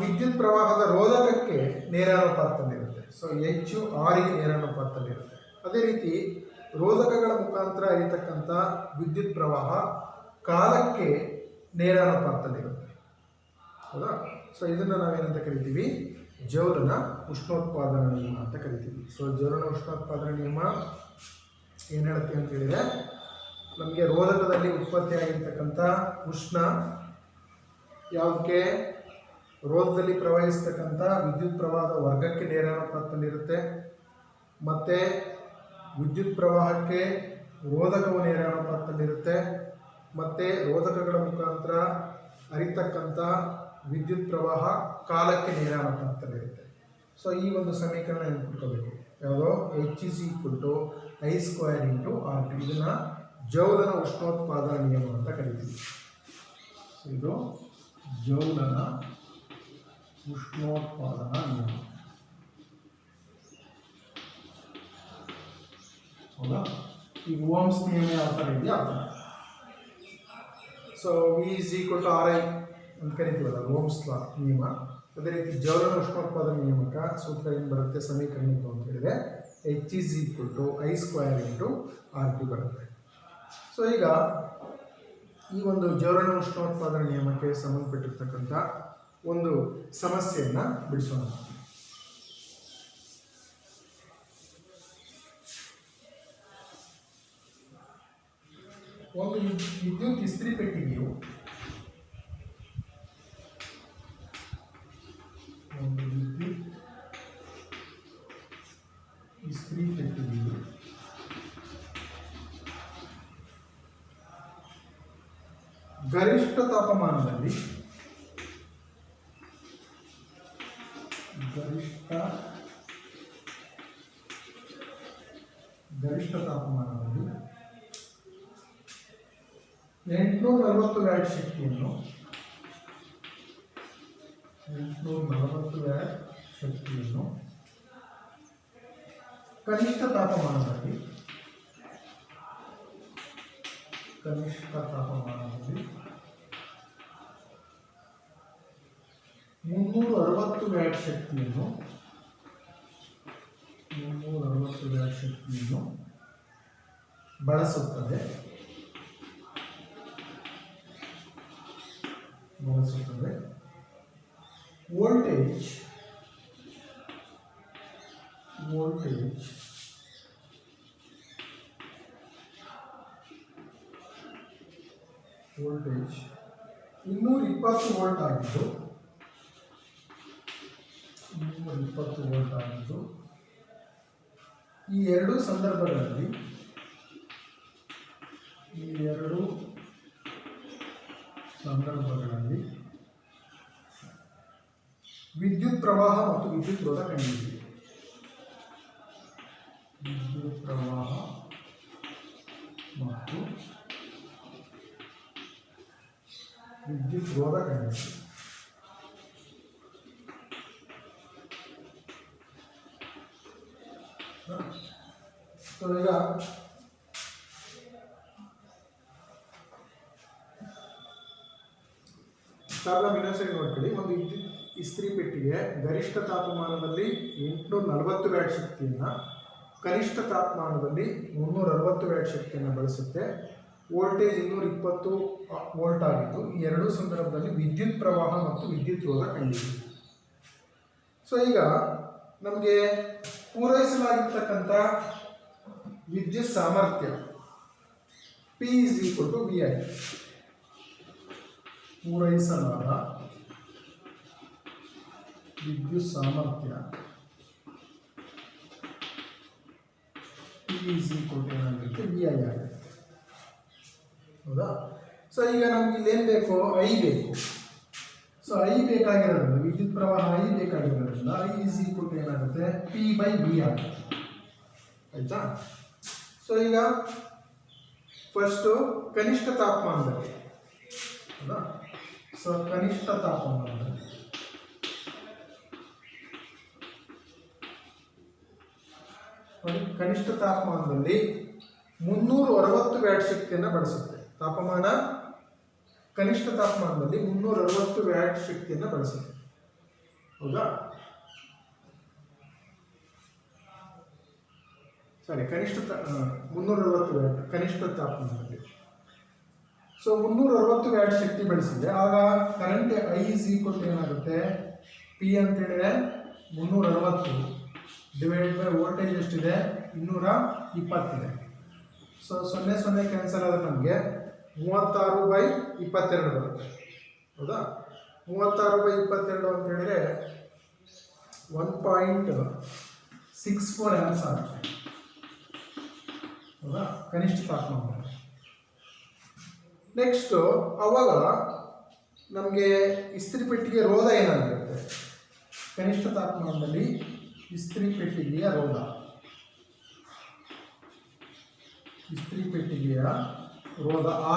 ವಿದ್ಯುತ್ ಪ್ರವಾಹದ ರೋಧಕಕ್ಕೆ ನೇರಾನುಪಾತದಲ್ಲಿರುತ್ತೆ. ಸೊ ಹೆಚ್ಚು ಆರಿಗೆ ನೇರಾನುಪಾತದಲ್ಲಿರುತ್ತೆ. ಅದೇ ರೀತಿ ರೋಧಕಗಳ ಮುಖಾಂತರ ಹರಿತಕ್ಕಂಥ ವಿದ್ಯುತ್ ಪ್ರವಾಹ ಕಾಲಕ್ಕೆ ನೇರಾನುಪಾತದಲ್ಲಿರುತ್ತೆ. ಹೌದಾ? ಸೊ ಇದನ್ನು ನಾವೇನಂತ ಕರಿತೀವಿ, ಜ್ವಲನ ಉಷ್ಣೋತ್ಪಾದನಾ ನಿಯಮ ಅಂತ ಕರಿತೀವಿ. ಸೊ ಜ್ವಲನ ಉಷ್ಣೋತ್ಪಾದನಾ ನಿಯಮ ಏನು ಹೇಳುತ್ತೆ ಅಂತ ಹೇಳಿದರೆ ನಮಗೆ ರೋಧಕದಲ್ಲಿ ಉತ್ಪತ್ತಿಯಾಗಿರ್ತಕ್ಕಂಥ ಉಷ್ಣ ಯಾವುದಕ್ಕೆ, ರೋಧದಲ್ಲಿ ಪ್ರವಹಿಸ್ತಕ್ಕಂಥ ವಿದ್ಯುತ್ ಪ್ರವಾಹದ ವರ್ಗಕ್ಕೆ ನೇರಾನುಪಾತದಲ್ಲಿರುತ್ತೆ. ಮತ್ತು ವಿದ್ಯುತ್ ಪ್ರವಾಹಕ್ಕೆ ರೋಧಕವು ನೇರಾನುಪಾತದಲ್ಲಿರುತ್ತೆ. ಮತ್ತು ರೋಧಕಗಳ ಮುಖಾಂತರ ಹರಿತಕ್ಕಂಥ ವಿದ್ಯುತ್ ಪ್ರವಾಹ ಕಾಲಕ್ಕೆ ನೇರಾನುಪಾತದಲ್ಲಿರುತ್ತೆ. ಸೊ ಈ ಒಂದು ಸಮೀಕರಣ ನೆನಪಿಟ್ಕೋಬೇಕು, ಯಾವುದೋ H is equal to I square into R T. ಇದನ್ನು ಜ್ವಲನ ಉಷ್ಣೋತ್ಪಾದನಾ ನಿಯಮ ಅಂತ ಕರಿತೀವಿ. ಇದು ಜ್ವಲನ ಉಷ್ಣೋತ್ಪಾದನಾ ನಿಯಮ. ಹೌದಾ? ಈಗ ಓಮ್ಸ್ ನಿಯಮ ಯಾವ ಥರ ಇದೆಯಾ ಆ ಥರ. So V is equal to R I ಅಂತ ಕರಿತೀವಲ್ಲ, ಓಮ್ಸ್ ಲಾ ನಿಯಮ. ಅದೇ ರೀತಿ ಜ್ವಲನ ಉಷ್ಣೋತ್ಪಾದನಾ ನಿಯಮಕ ಸೂತ್ರ ಏನು ಬರುತ್ತೆ, ಸಮೀಕರಣಕ್ಕೆ ಅಂತ ಹೇಳಿದರೆ H is equal to I square into R T ಬರುತ್ತೆ. ಸೊ ಈಗ ಈ ಒಂದು ಜ್ವಲನ ಉಷ್ಣೋತ್ಪಾದನಾ ನಿಯಮಕ್ಕೆ ಸಂಬಂಧಪಟ್ಟಿರ್ತಕ್ಕಂಥ ಒಂದು ಸಮಸ್ಯೆಯನ್ನು ಬಿಡಿಸೋಣ. ಒಂದು ವಿದ್ಯುತ್ ಇಸ್ತ್ರಿ ಪೆಟ್ಟಿಗೆಯು ಗರಿಷ್ಠ ತಾಪಮಾನದಲ್ಲಿ ಗರಿಷ್ಠ ತಾಪಮಾನದಲ್ಲಿ 840 ವ್ಯಾಟ್ ಶಕ್ತಿಯನ್ನು ಕನಿಷ್ಠ ತಾಪಮಾನದಲ್ಲಿ 360 ವ್ಯಾಟ್ ಶಕ್ತಿಯನ್ನು ಬಳಸುತ್ತದೆ. ವೋಲ್ಟೇಜ್ 220 ವೋಲ್ಟ್ ಆಗಿದ್ದು ಈ ಎರಡು ಸಂದರ್ಭಗಳಲ್ಲಿ ವಿದ್ಯುತ್ ಪ್ರವಾಹ ಮತ್ತು ವಿದ್ಯುತ್ ರೋಧ ಕಂಡುಹಿಡಿಯಿರಿ. ವಿದ್ಯುತ್ ಪ್ರವಾಹ ಮತ್ತು ವಿದ್ಯುತ್ ರೋಧ ಕಂಡುಹಿಡಿಯಿರಿ. ಸೊ ಈಗ ಪ್ರಾಬ್ಲಮ್ ಇನ್ನೊಂದ್ಸರಿ ನೋಡ್ಕೊಳ್ಳಿ. ಒಂದು ವಿದ್ಯುತ್ ಇಸ್ತ್ರಿ ಪೆಟ್ಟಿಗೆ ಗರಿಷ್ಠ ತಾಪಮಾನದಲ್ಲಿ 840 ವ್ಯಾಟ್ ಶಕ್ತಿಯನ್ನು, ಕನಿಷ್ಠ ತಾಪಮಾನದಲ್ಲಿ 360 ವ್ಯಾಟ್ ಶಕ್ತಿಯನ್ನು ಬಳಸುತ್ತೆ. ವೋಲ್ಟೇಜ್ 220 ವೋಲ್ಟ್ ಆಗಿದ್ದು ಈ ಎರಡೂ ಸಂದರ್ಭದಲ್ಲಿ ವಿದ್ಯುತ್ ಪ್ರವಾಹ ಮತ್ತು ವಿದ್ಯುತ್ ರೋಧ ಕಂಡುಹಿಡಿಯಿರಿ. ಸೊ ಈಗ ನಮಗೆ ಪೂರೈಸಲಾಗಿರ್ತಕ್ಕಂಥ ವಿದ್ಯುತ್ ಸಾಮರ್ಥ್ಯ P = VI. ಪೂರೈಸಲಾದ ವಿದ್ಯುತ್ ಸಾಮರ್ಥ್ಯ P ಏನಾಗುತ್ತೆ VI ಆಗುತ್ತೆ. ಹೌದಾ? ಸೊ ಈಗ ನಮ್ಗೆ ಇಲ್ಲೇನು ಬೇಕು? I ಬೇಕು. ಸೊ I ಬೇಕಾಗಿರೋದ್ರಿಂದ, ವಿದ್ಯುತ್ ಪ್ರವಾಹ I ಬೇಕಾಗಿರೋದ್ರಿಂದ I ಏನಾಗುತ್ತೆ? P/V ಆಗುತ್ತೆ. ಆಯ್ತಾ? ಸೊ ಈಗ ಫಸ್ಟು ಕನಿಷ್ಠ ತಾಪಮಾನದಲ್ಲಿ, ಹೌದಾ? ಸೊ ಕನಿಷ್ಠ ತಾಪಮಾನದಲ್ಲಿ ಕನಿಷ್ಠ ತಾಪಮಾನದಲ್ಲಿ 360 ವ್ಯಾಟ್ ಶಕ್ತಿಯನ್ನು ಬಳಸುತ್ತೆ. ತಾಪಮಾನ ಕನಿಷ್ಠ ತಾಪಮಾನದಲ್ಲಿ 360 ವ್ಯಾಟ್ ಶಕ್ತಿಯನ್ನು ಬಳಸುತ್ತೆ. ಹೌದಾ? ಸಾರಿ, 360 ವ್ಯಾಟ್ ಕನಿಷ್ಠ ತಾಪಮಾನದಲ್ಲಿ. ಸೊ 360 ವ್ಯಾಟ್ ಶಕ್ತಿ ಬಳಸಿದೆ. ಆಗ ಕರೆಂಟ್ I ಏನಾಗುತ್ತೆ? P ಅಂತ ಹೇಳಿದ್ರೆ 360 ಡಿವೈಡ್ ಬೈ ವೋಲ್ಟೇಜ್ ಎಷ್ಟಿದೆ? 220 ಇದೆ. ಸೊ 0 ಕ್ಯಾನ್ಸಲ್ ಆದ್ರೆ ನಮಗೆ 36/22 ಬರುತ್ತೆ. ಹೌದಾ? 36/22 ಅಂತ ಹೇಳಿದ್ರೆ 1.64 ಆಂಪ್ಸ್ ಆಗುತ್ತೆ. ಹೌದಾ? ಕನಿಷ್ಠ ತಾಪಮಾನ. ನೆಕ್ಸ್ಟು ಅವಾಗ ನಮಗೆ ಇಸ್ತ್ರಿ ಪೆಟ್ಟಿಗೆ ರೋಧ ಏನಾಗಿರುತ್ತೆ? ಕನಿಷ್ಠ ತಾಪಮಾನದಲ್ಲಿ ಇಸ್ತ್ರಿ ಪೆಟ್ಟಿಗೆಯ ರೋಧ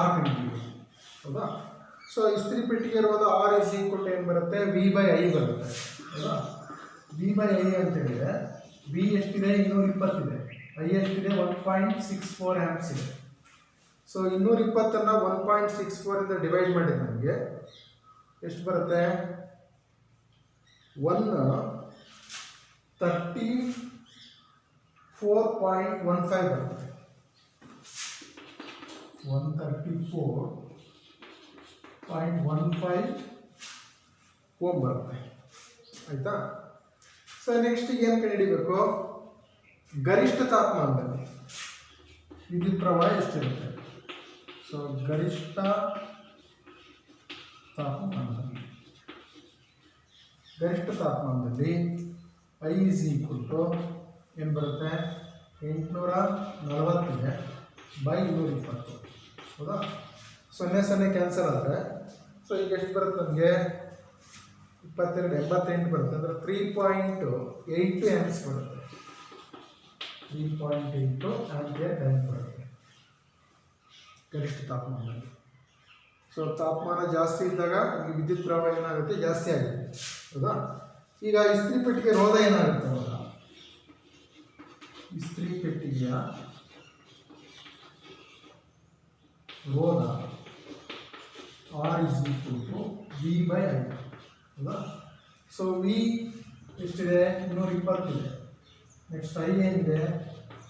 R ಕಂಡುಹಿಡಿಯಿರಿ. ಹೌದಾ? ಸೊ ಇಸ್ತ್ರಿ ಪೆಟ್ಟಿಗೆ ರೋಧ R ಏನು ಬರುತ್ತೆ? V/I ಬರುತ್ತೆ. ಹೌದಾ? V/I ಅಂತ ಹೇಳಿದ್ರೆ V ಎಷ್ಟಿದೆ? 220 ಇದೆ. I ಎಷ್ಟಿದೆ? 1.64 ಆಂಪ್ಸ್ ಇದೆ. ಸೊ 220 1.64 ಇಂದ ಡಿವೈಡ್ ಮಾಡಿದ್ರೆ ನಮಗೆ ಎಷ್ಟು ಬರುತ್ತೆ? 134.15 ಬರುತ್ತೆ. 134.15 ಓಮ್ ಬರುತ್ತೆ. ಆಯ್ತಾ? ಸೊ ನೆಕ್ಸ್ಟ್ ಏನು ಕಂಡುಹಿಡಿಬೇಕು? ಗರಿಷ್ಠ ತಾಪಮಾನದಲ್ಲಿ ವಿದ್ಯುತ್ ಪ್ರವಾಹ ಎಷ್ಟಿರುತ್ತೆ? ಸೊ ಗರಿಷ್ಠ ತಾಪಮಾನದಲ್ಲಿ I ಏನು ಬರುತ್ತೆ? 840 ಇದೆ ಬೈ 220. ಹೌದಾ? 0 ಕ್ಯಾನ್ಸಲ್ ಆದರೆ ಸೊ ಈಗ ಎಷ್ಟು ಬರುತ್ತೆ ನಮಗೆ? 22 88 ಬರುತ್ತೆ. ಅಂದರೆ 3.82 ಆಂಪ್ಸ್ ಬರುತ್ತೆ. 3.82 ಆಂಪಿಯರ್ ಕರೆಂಟ್ ಬರುತ್ತೆ ಗರಿಷ್ಠ ತಾಪಮಾನದಲ್ಲಿ. ಸೊ ತಾಪಮಾನ ಜಾಸ್ತಿ ಇದ್ದಾಗ ನಮಗೆ ವಿದ್ಯುತ್ ಪ್ರವಾಹ ಏನಾಗುತ್ತೆ? ಜಾಸ್ತಿ ಆಗುತ್ತೆ. ಹೌದಾ? ಈಗ ಇಸ್ತ್ರಿ ಪೆಟ್ಟಿಗೆ ರೋಧ ಏನಾಗುತ್ತೆ? ಅವಾಗ ಇಸ್ತ್ರಿ ಪೆಟ್ಟಿಗೆಯ ರೋಧ R V/I. ಹೌದಾ? ಸೊ V ಎಷ್ಟಿದೆ? 220 ಇದೆ. ನೆಕ್ಸ್ಟ್ I ಏನಿದೆ?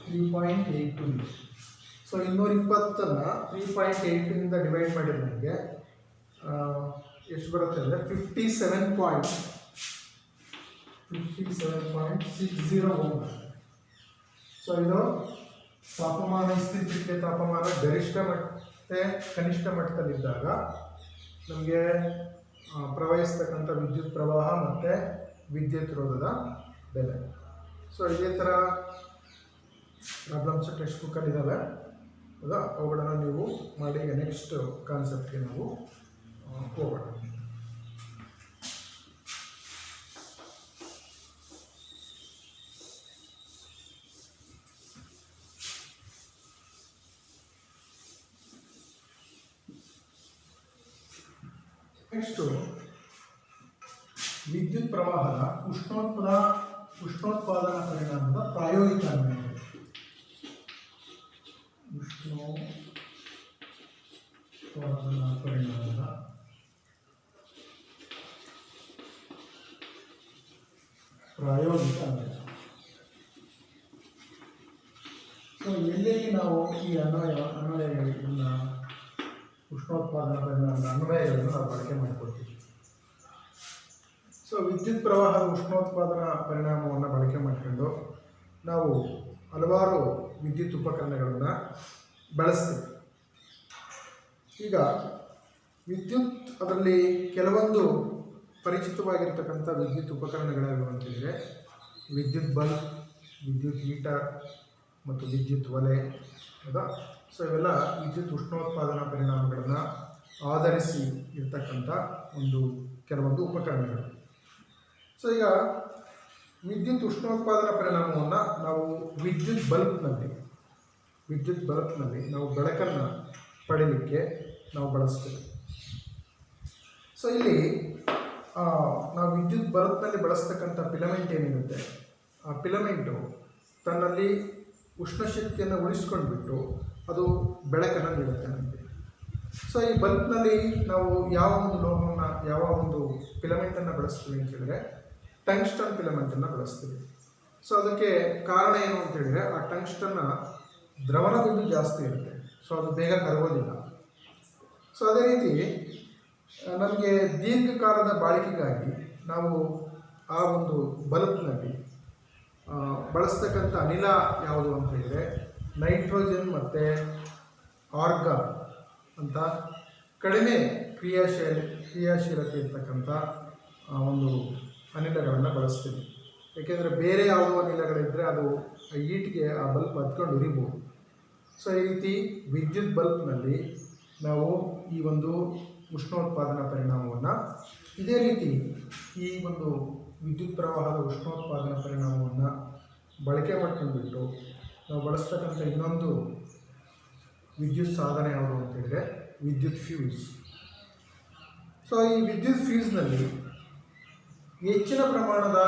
3.82 ಇದೆ. ಸೊ 220 3.82 ಡಿವೈಡ್ ಮಾಡಿದ್ರೆ ನನಗೆ ಎಷ್ಟು ಬರುತ್ತೆ ಅಂದರೆ 57.60 ಓಮ್ ಬರುತ್ತೆ. ಸೊ ಇದು ತಾಪಮಾನ, ಇಸ್ತ್ರಿ ಪೆಟ್ಟಿಗೆ ತಾಪಮಾನ ಗರಿಷ್ಠ ಮತ್ತು ಕನಿಷ್ಠ ಮಟ್ಟದಲ್ಲಿದ್ದಾಗ ನಮಗೆ ಪ್ರವಹಿಸ್ತಕ್ಕಂಥ ವಿದ್ಯುತ್ ಪ್ರವಾಹ ಮತ್ತು ವಿದ್ಯುತ್ ರೋಧದ ಬೆಲೆ. ಸೊ ಇದೇ ಥರ ಪ್ರಾಬ್ಲಮ್ಸ್ ಟೆಕ್ಸ್ಟ್ ಬುಕ್ಕಲ್ಲಿ ಇದ್ದಾವೆ, ಹೌದಾ? ಅವುಗಳನ್ನು ನೀವು ಮಾಡಿ ನೆಕ್ಸ್ಟ್ ಕಾನ್ಸೆಪ್ಟ್ಗೆ ನಾವು ಹೋಗೋಣ. ನೆಕ್ಸ್ಟು ವಿದ್ಯುತ್ ಪ್ರವಾಹದ ಉಷ್ಣೋತ್ಪಾದನಾ ಪರಿಣಾಮದ ಪ್ರಾಯೋಗಿಕ ಅನ್ವಯಗಳು. ಉಷ್ಣೋತ್ಪಾದನಾ ಪರಿಣಾಮದ ಪ್ರಾಯೋಗಿಕ ಅನ್ವಯ. ಸೊ ಎಲ್ಲೆಲ್ಲಿ ನಾವು ಈ ಅನ್ವಯಗಳನ್ನ ಉಷ್ಣೋತ್ಪಾದನಾ ಪರಿಣಾಮದ ಅನ್ವಯಗಳನ್ನು ನಾವು ಬಳಕೆ ಮಾಡಿಕೊಳ್ತೀವಿ. ಸೊ ವಿದ್ಯುತ್ ಪ್ರವಾಹದ ಉಷ್ಣೋತ್ಪಾದನಾ ಪರಿಣಾಮವನ್ನು ಬಳಕೆ ಮಾಡಿಕೊಂಡು ನಾವು ಹಲವಾರು ವಿದ್ಯುತ್ ಉಪಕರಣಗಳನ್ನು ಬಳಸ್ತೀವಿ. ಈಗ ವಿದ್ಯುತ್ ಅದರಲ್ಲಿ ಕೆಲವೊಂದು ಪರಿಚಿತವಾಗಿರ್ತಕ್ಕಂಥ ವಿದ್ಯುತ್ ಉಪಕರಣಗಳು ಅಂತಂದರೆ ವಿದ್ಯುತ್ ಬಲ್ಬ್, ವಿದ್ಯುತ್ ಹೀಟರ್ ಮತ್ತು ವಿದ್ಯುತ್ ಒಲೆ, ಹೌದಾ? ಸೊ ಇವೆಲ್ಲ ವಿದ್ಯುತ್ ಉಷ್ಣೋತ್ಪಾದನಾ ಪರಿಣಾಮಗಳನ್ನು ಆಧರಿಸಿ ಇರ್ತಕ್ಕಂಥ ಕೆಲವೊಂದು ಉಪಕರಣಗಳು. ಸೊ ಈಗ ವಿದ್ಯುತ್ ಉಷ್ಣೋತ್ಪಾದನಾ ಪರಿಣಾಮವನ್ನು ನಾವು ವಿದ್ಯುತ್ ಬಲ್ಬ್ನಲ್ಲಿ ನಾವು ಬೆಳಕನ್ನು ಪಡೀಲಿಕ್ಕೆ ನಾವು ಬಳಸ್ತೇವೆ. ಸೊ ಇಲ್ಲಿ ನಾವು ವಿದ್ಯುತ್ ಬಲ್ಬ್ನಲ್ಲಿ ಬಳಸ್ತಕ್ಕಂಥ ಫಿಲಮೆಂಟ್ ಏನಿರುತ್ತೆ, ಆ ಫಿಲಮೆಂಟು ತನ್ನಲ್ಲಿ ಉಷ್ಣಶಕ್ತಿಯನ್ನು ಉಳಿಸ್ಕೊಂಡ್ಬಿಟ್ಟು ಅದು ಬೆಳಕನ್ನು ನೀಡುತ್ತೆ ನಮಗೆ. ಸೊ ಈ ಬಲ್ಬ್ನಲ್ಲಿ ನಾವು ಯಾವ ಒಂದು ಫಿಲಮೆಂಟನ್ನು ಬಳಸ್ತೀವಿ ಅಂತ ಹೇಳಿದ್ರೆ ಟಂಗ್ಸ್ಟನ್ ಫಿಲಮೆಂಟನ್ನು ಬಳಸ್ತೀವಿ. ಸೊ ಅದಕ್ಕೆ ಕಾರಣ ಏನು ಅಂತ ಹೇಳಿದ್ರೆ ಆ ಟಂಗ್ಸ್ಟನ್ನ ದ್ರವಣ ಬಿಂದು ಜಾಸ್ತಿ ಇರುತ್ತೆ, ಸೊ ಅದು ಬೇಗ ಕರಗೋದಿಲ್ಲ. ಸೊ ಅದೇ ರೀತಿ ನಮಗೆ ದೀರ್ಘಕಾಲದ ಬಾಳಿಕೆಗಾಗಿ ನಾವು ಆ ಒಂದು ಬಲ್ಬ್ನಲ್ಲಿ ಬಳಸ್ತಕ್ಕಂಥ ಅನಿಲ ಯಾವುದು ಅಂತ ಹೇಳಿದರೆ ನೈಟ್ರೋಜನ್ ಮತ್ತು ಆರ್ಗಾನ್ ಅಂತ ಕಡಿಮೆ ಕ್ರಿಯಾಶೀಲತೆ ಇರ್ತಕ್ಕಂಥ ಒಂದು ಅನಿಲಗಳನ್ನು ಬಳಸ್ತೀವಿ. ಏಕೆಂದರೆ ಬೇರೆ ಯಾವುದೋ ಅನಿಲಗಳಿದ್ದರೆ ಅದು ಹೀಟ್ಗೆ ಆ ಬಲ್ಬ್ ಹತ್ಕೊಂಡು ಉರಿಬೋದು. ಸೊ ಈ ರೀತಿ ವಿದ್ಯುತ್ ಬಲ್ಬ್ನಲ್ಲಿ ನಾವು ಈ ಒಂದು ಉಷ್ಣೋತ್ಪಾದನಾ ಪರಿಣಾಮವನ್ನು, ಇದೇ ರೀತಿ ಈ ಒಂದು ವಿದ್ಯುತ್ ಪ್ರವಾಹದ ಉಷ್ಣೋತ್ಪಾದನಾ ಪರಿಣಾಮವನ್ನು ಬಳಕೆ ಮಾಡ್ಕೊಂಡ್ಬಿಟ್ಟು ನಾವು ಬಳಸ್ತಕ್ಕಂಥ ಇನ್ನೊಂದು ವಿದ್ಯುತ್ ಸಾಧನ ಯಾವುದು ಅಂತ ಹೇಳಿದ್ರೆ ವಿದ್ಯುತ್ ಫ್ಯೂಸ್. ಸೊ ಈ ವಿದ್ಯುತ್ ಫ್ಯೂಸ್ನಲ್ಲಿ ಹೆಚ್ಚಿನ ಪ್ರಮಾಣದ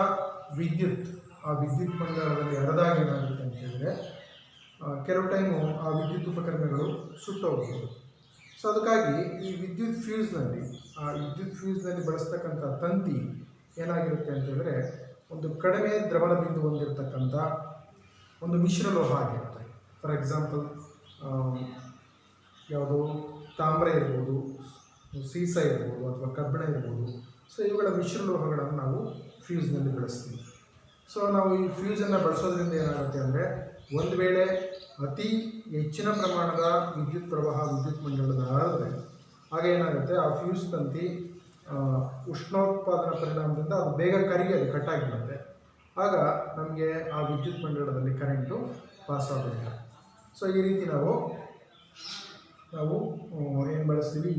ಆ ವಿದ್ಯುತ್ ಮಂಡಲದಲ್ಲಿ ಹರಿದಾಗ ಏನಾಗುತ್ತೆ ಅಂತ ಹೇಳಿದ್ರೆ ಕೆಲವು ಟೈಮು ಆ ವಿದ್ಯುತ್ ಉಪಕರಣಗಳು ಸುಟ್ಟೋಗ್ಬೋದು. ಸೊ ಅದಕ್ಕಾಗಿ ಈ ವಿದ್ಯುತ್ ಫ್ಯೂಸ್ನಲ್ಲಿ ಬಳಸ್ತಕ್ಕಂಥ ತಂತಿ ಏನಾಗಿರುತ್ತೆ ಅಂತ ಹೇಳಿದ್ರೆ ಒಂದು ಕಡಿಮೆ ದ್ರವಣ ಬಿಂದು ಹೊಂದಿರತಕ್ಕಂಥ ಒಂದು ಮಿಶ್ರಲೋಹ ಆಗಿರುತ್ತೆ. ಫಾರ್ ಎಕ್ಸಾಂಪಲ್ ಯಾವುದು ತಾಮ್ರ ಇರ್ಬೋದು, ಸೀಸ ಇರ್ಬೋದು, ಅಥವಾ ಕಬ್ಬಿಣ ಇರ್ಬೋದು. ಸೊ ಇವುಗಳ ಮಿಶ್ರಲೋಹಗಳನ್ನು ನಾವು ಫ್ಯೂಸ್ನಲ್ಲಿ ಬಳಸ್ತೀವಿ. ಸೊ ನಾವು ಈ ಫ್ಯೂಸನ್ನು ಬಳಸೋದ್ರಿಂದ ಏನಾಗುತ್ತೆ ಅಂದರೆ ಒಂದು ವೇಳೆ ಅತಿ ಹೆಚ್ಚಿನ ಪ್ರಮಾಣದ ವಿದ್ಯುತ್ ಮಂಡಲದ ಹರಿದ್ರೆ ಆಗ ಏನಾಗುತ್ತೆ, ಆ ಫ್ಯೂಸ್ ತಂತಿ ಉಷ್ಣೋತ್ಪಾದನಾ ಪರಿಣಾಮದಿಂದ ಅದು ಬೇಗ ಕಟ್ಟಾಗಿರುತ್ತೆ. ಆಗ ನಮಗೆ ಆ ವಿದ್ಯುತ್ ಮಂಡಲದಲ್ಲಿ ಕರೆಂಟು ಪಾಸ್ ಆಗೋದಿಲ್ಲ. ಸೊ ಈ ರೀತಿ ನಾವು ಏನು ಬಳಸ್ತೀವಿ,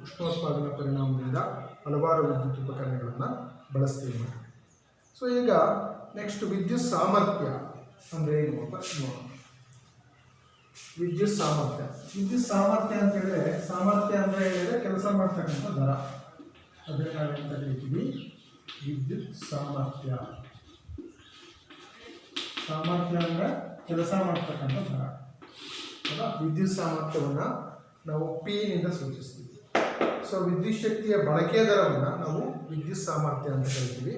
ಉಷ್ಣೋತ್ಪಾದನಾ ಪರಿಣಾಮದಿಂದ ಹಲವಾರು ವಿದ್ಯುತ್ ಉಪಕರಣಗಳನ್ನು ಬಳಸ್ತೀವಿ. ಸೊ ಈಗ ನೆಕ್ಸ್ಟ್ ವಿದ್ಯುತ್ ಸಾಮರ್ಥ್ಯ ಅಂದರೆ ಏನು ಅಂತ ನೋಡೋಣ. ವಿದ್ಯುತ್ ಸಾಮರ್ಥ್ಯ ಅಂತ ಹೇಳಿದ್ರೆ ಕೆಲಸ ಮಾಡ್ತಕ್ಕಂಥ ದರ, ಅದನ್ನು ನಾವೇನು ಕರೀತೀವಿ ವಿದ್ಯುತ್ ಸಾಮರ್ಥ್ಯ ಅಂದರೆ ಕೆಲಸ ಮಾಡ್ತಕ್ಕಂಥ ದರ. ವಿದ್ಯುತ್ ಸಾಮರ್ಥ್ಯವನ್ನು ನಾವು P-ನಿಂದ ಸೂಚಿಸ್ತೀವಿ. ಸೊ ವಿದ್ಯುತ್ ಶಕ್ತಿಯ ಬಳಕೆಯ ದರವನ್ನು ನಾವು ವಿದ್ಯುತ್ ಸಾಮರ್ಥ್ಯ ಅಂತ ಕರಿತೀವಿ.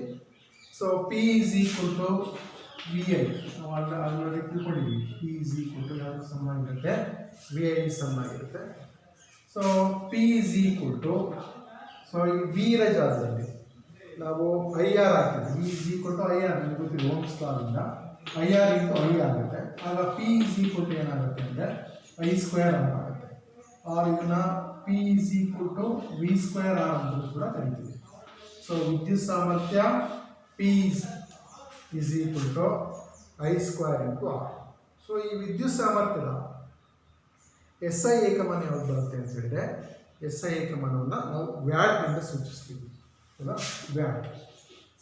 ಸೊ P = VI ನಾವು ಆಲ್ರೆಡಿ ತಿಳ್ಕೊಂಡಿದ್ದೀವಿ. P = ಯಾವುದು ಸಮ ಆಗಿರುತ್ತೆ, VI ಸಮ ಆಗಿರುತ್ತೆ. ಸೊ P ಸೊ ಈ V ರ ಜಾಗದಲ್ಲಿ ನಾವು IR ಹಾಕ್ತೀವಿ. V IR ಗೊತ್ತಿದೆ, ಓಮ್ಸ್ ಲಾದಿಂದ IR × I ಆಗುತ್ತೆ. ಆಗ P ಏನಾಗುತ್ತೆ ಅಂದರೆ I² ಅಂತ ಆಗುತ್ತೆ. ಇದನ್ನ P V² ಅಂತ ಕೂಡ ಕರಿತೀವಿ. ಸೊ ವಿದ್ಯುತ್ ಸಾಮರ್ಥ್ಯ P I² × R. ಸೊ ಈ ವಿದ್ಯುತ್ ಸಾಮರ್ಥ್ಯದ ಎಸ್ ಐ ಏಕಮಾನ ಯಾವ್ದು ಬರುತ್ತೆ ಅಂತ ಹೇಳಿದ್ರೆ, ಎಸ್ ಐ ಏಕಮಾನವನ್ನು ನಾವು ವ್ಯಾಟ್ನಿಂದ ಸೂಚಿಸ್ತೀವಿ. ಹೌದಾ, ವ್ಯಾಟ್.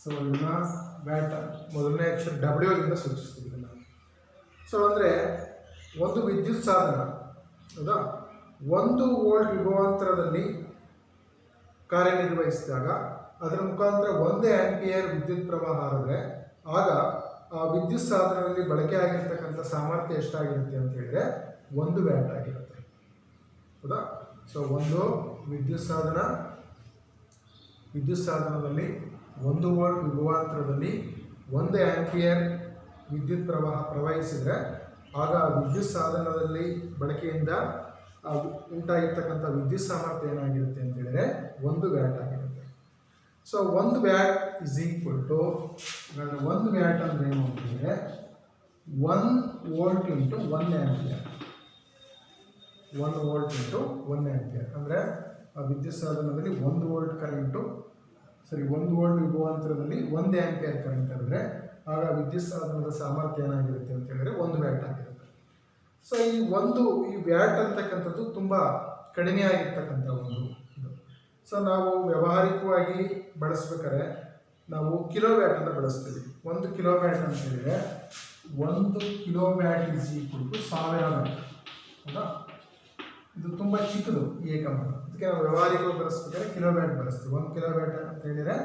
ಸೊ ಇದನ್ನು ವ್ಯಾಟ್ ಮೊದಲನೇ ಅಕ್ಷರ ಡಬ್ಲ್ಯೂದಿಂದ ಸೂಚಿಸ್ತೀವಿ ಇದನ್ನು. ಸೊ ಅಂದರೆ ಒಂದು ವಿದ್ಯುತ್ ಸಾಧನ, ಹೌದಾ, 1 ವೋಲ್ಟ್ ವಿಭವಾಂತರದಲ್ಲಿ ಕಾರ್ಯನಿರ್ವಹಿಸಿದಾಗ ಅದರ ಮುಖಾಂತರ 1 ಆಂಪಿಯರ್ ವಿದ್ಯುತ್ ಪ್ರವಾಹ ಹರಿದ್ರೆ ಆಗ ಆ ವಿದ್ಯುತ್ ಸಾಧನದಲ್ಲಿ ಬಳಕೆ ಆಗಿರ್ತಕ್ಕಂಥ ಸಾಮರ್ಥ್ಯ ಎಷ್ಟಾಗಿರುತ್ತೆ ಅಂತ ಹೇಳಿದ್ರೆ 1 ವ್ಯಾಟ್ ಆಗಿರುತ್ತೆ. ಹೌದಾ. ಸೊ ಒಂದು ವಿದ್ಯುತ್ ಸಾಧನದಲ್ಲಿ 1 ವೋಲ್ಟ್ ವಿಭವಾಂತರದಲ್ಲಿ 1 ಆಂಪಿಯರ್ ವಿದ್ಯುತ್ ಪ್ರವಾಹ ಪ್ರವಹಿಸಿದರೆ ಆಗ ಆ ವಿದ್ಯುತ್ ಸಾಧನದಲ್ಲಿ ಬಳಕೆಯಿಂದ ಉಂಟಾಗಿರ್ತಕ್ಕಂಥ ವಿದ್ಯುತ್ ಸಾಮರ್ಥ್ಯ ಏನಾಗಿರುತ್ತೆ ಅಂತ ಹೇಳಿದ್ರೆ 1 ವ್ಯಾಟ್ ಆಗಿರುತ್ತೆ. So 1 watt is equal to 1 watt ಅಂದರೆ ಏನು ಅಂತಂದರೆ 1 volt into 1 ampere. 1 volt into 1 ampere ಅಂದರೆ ಆ ವಿದ್ಯುತ್ ಸಾಧನದಲ್ಲಿ 1 ವೋಲ್ಟ್ ಕರೆಂಟು 1 ವೋಲ್ಟ್ ವಿಭವಾಂತರದಲ್ಲಿ 1 ಆಂಪಿಯರ್ ಕರೆಂಟ್ ಅಂದರೆ ಆಗ ವಿದ್ಯುತ್ ಸಾಧನದ ಸಾಮರ್ಥ್ಯ ಏನಾಗಿರುತ್ತೆ ಅಂತ ಹೇಳಿದ್ರೆ 1 ವ್ಯಾಟ್ ಆಗಿರುತ್ತೆ. ಸೊ ಈ ವ್ಯಾಟ್ ಅಂತಕ್ಕಂಥದ್ದು ತುಂಬ ಕಡಿಮೆ ಆಗಿರ್ತಕ್ಕಂಥ ಒಂದು ಇದು. ಸೊ ನಾವು ವ್ಯಾವಹಾರಿಕವಾಗಿ ಬಳಸ್ಬೇಕಾದ್ರೆ ನಾವು ಕಿಲೋ ವ್ಯಾಟನ್ನು ಬಳಸ್ತೀವಿ. 1 ಕಿಲೋ ವ್ಯಾಟ್ ಅಂತ ಹೇಳಿದರೆ 1 kilo watt is equal to 1000 watt. ಹೌದಾ, ಇದು ತುಂಬ ಚಿಕ್ಕದು ಈ ಏಕಮಾನ. ಅದಕ್ಕೆ ನಾವು ವ್ಯಾವಹಾರಿಕವಾಗಿ ಬಳಸ್ಬೇಕಾದ್ರೆ ಕಿಲೋ ವ್ಯಾಟ್ ಬಳಸ್ತೀವಿ. 1 ಕಿಲೋ ವ್ಯಾಟ್ ಅಂತ ಹೇಳಿದರೆ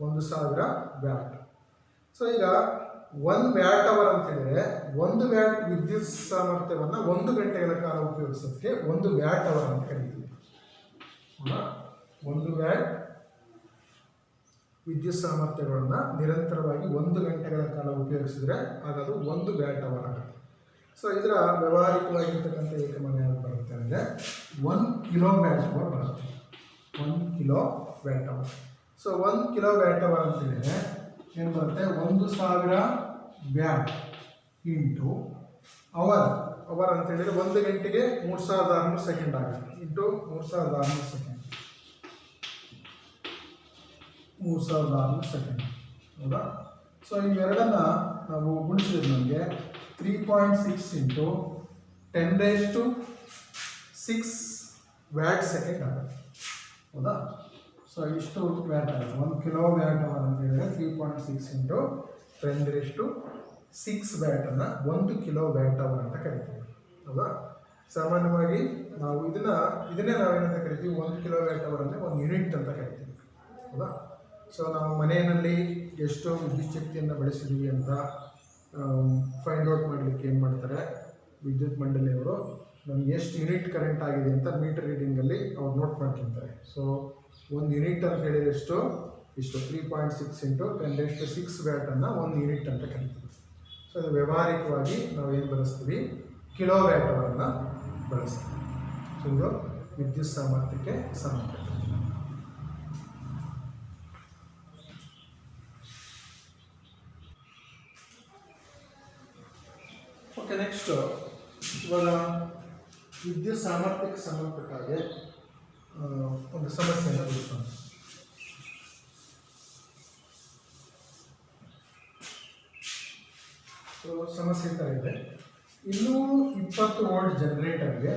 1000 ವ್ಯಾಟ್. ಸೊ ಈಗ 1 ವ್ಯಾಟ್ ಅವರ್ ಅಂತ ಹೇಳಿದರೆ 1 ವ್ಯಾಟ್ ವಿದ್ಯುತ್ ಸಾಮರ್ಥ್ಯವನ್ನು 1 ಗಂಟೆಗಳ ಕಾಲ ಉಪಯೋಗಿಸೋದಕ್ಕೆ 1 ವ್ಯಾಟ್ ಅವರ್ ಅಂತ ಕರೀತೀವಿ. 1 ವ್ಯಾಟ್ ವಿದ್ಯುತ್ ಸಾಮರ್ಥ್ಯಗಳನ್ನು ನಿರಂತರವಾಗಿ 1 ಗಂಟೆಗಳ ಕಾಲ ಉಪಯೋಗಿಸಿದ್ರೆ ಆಗ ಅದು 1 ವ್ಯಾಟ್ ಅವರ್ ಆಗುತ್ತೆ. ಸೊ ಇದರ ವ್ಯಾವಹಾರಿಕವಾಗಿರ್ತಕ್ಕಂಥ ಏಕಮಾನ ಯಾವುದು ಬರುತ್ತೆ ಅಂದರೆ 1 ಕಿಲೋ ವ್ಯಾಟ್ ಅವರ್ ಬರುತ್ತೆ. 1 kilo watt hour. So 1 kilo watt hour ಅಂತ ಹೇಳಿದರೆ ಏನು ಬರುತ್ತೆ, 1000 ವ್ಯಾಟ್ ಇಂಟು ಅವರ್ ಅಂತ ಹೇಳಿದರೆ 1 ಗಂಟೆಗೆ 3600 ಸೆಕೆಂಡ್ ಆಗುತ್ತೆ. Into 3600 second, 3600 second. ಹೌದಾ. ಸೊ ಇವೆರಡನ್ನು ನಾವು ಗುಣಿಸಿದ್ರೆ ನಮಗೆ 3.6 ಇಂಟು 10⁶ ವ್ಯಾಟ್ ಸೆಕೆಂಡ್ ಆಗುತ್ತೆ. ಹೌದಾ. ಸೊ ಇಷ್ಟು ವ್ಯಾಟ್ ಆಗುತ್ತೆ. 1 ಕಿಲೋ ವ್ಯಾಟ್ ಅವರ್ ಅಂತ ಹೇಳಿದರೆ 3.6 ಇಂಟು 10⁶ ವ್ಯಾಟನ್ನು 1 ಕಿಲೋ ವ್ಯಾಟ್ ಅವರ್ ಅಂತ ಕರಿತೀವಿ. ಹೌದಾ. ಸಾಮಾನ್ಯವಾಗಿ ನಾವು ಇದನ್ನೇ ನಾವೇನಂತ ಕರಿತೀವಿ, 1 ಕಿಲೋ ವ್ಯಾಟ್ ಅವರ್ ಅಂದರೆ 1 ಯೂನಿಟ್ ಅಂತ ಕರಿತೀವಿ. ಹೌದಾ. ಸೊ ನಾವು ಮನೆಯಲ್ಲಿ ಎಷ್ಟು ವಿದ್ಯುತ್ ಶಕ್ತಿಯನ್ನು ಬಳಸಿದ್ದೀವಿ ಅಂತ ಫೈಂಡ್ ಔಟ್ ಮಾಡಲಿಕ್ಕೆ ಏನು ಮಾಡ್ತಾರೆ, ವಿದ್ಯುತ್ ಮಂಡಳಿಯವರು ನಮ್ಗೆ ಎಷ್ಟು ಯೂನಿಟ್ ಕರೆಂಟ್ ಆಗಿದೆ ಅಂತ ಮೀಟರ್ ರೀಡಿಂಗಲ್ಲಿ ಅವ್ರು ನೋಟ್ ಮಾಡ್ಕೊತಾರೆ. ಸೊ 1 ಯೂನಿಟ್ ಅಂತ ಹೇಳಿದರೆ ಇಷ್ಟು 3.6 ಇಂಟು 10⁶ ವ್ಯಾಟನ್ನು 1 ಯೂನಿಟ್ ಅಂತ ಕರಿತೀವಿ. ಸೊ ಅದು ವ್ಯಾವಹಾರಿಕವಾಗಿ ನಾವು ಏನು ಬಳಸ್ತೀವಿ, ಕಿಲೋ ವ್ಯಾಟ್ ಅವರನ್ನು ಬಳಸ್ತೀವಿ. ಸೊ ಇದು ವಿದ್ಯುತ್ ಸಾಮರ್ಥ್ಯಕ್ಕೆ ಸಂಬಂಧ. ಓಕೆ, ನೆಕ್ಸ್ಟು ಇವಾಗ ವಿದ್ಯುತ್ ಸಾಮರ್ಥ್ಯಕ್ಕೆ ಸಂಬಂಧಪಟ್ಟ ಹಾಗೆ ಒಂದು ಸಮಸ್ಯೆಯನ್ನು ಬಿಡಿಸೋಣ. ಸೊ ಸಮಸ್ಯೆ ಥರ ಇದೆ. 220 ವೋಲ್ಟ್ ಜನರೇಟರ್ಗೆ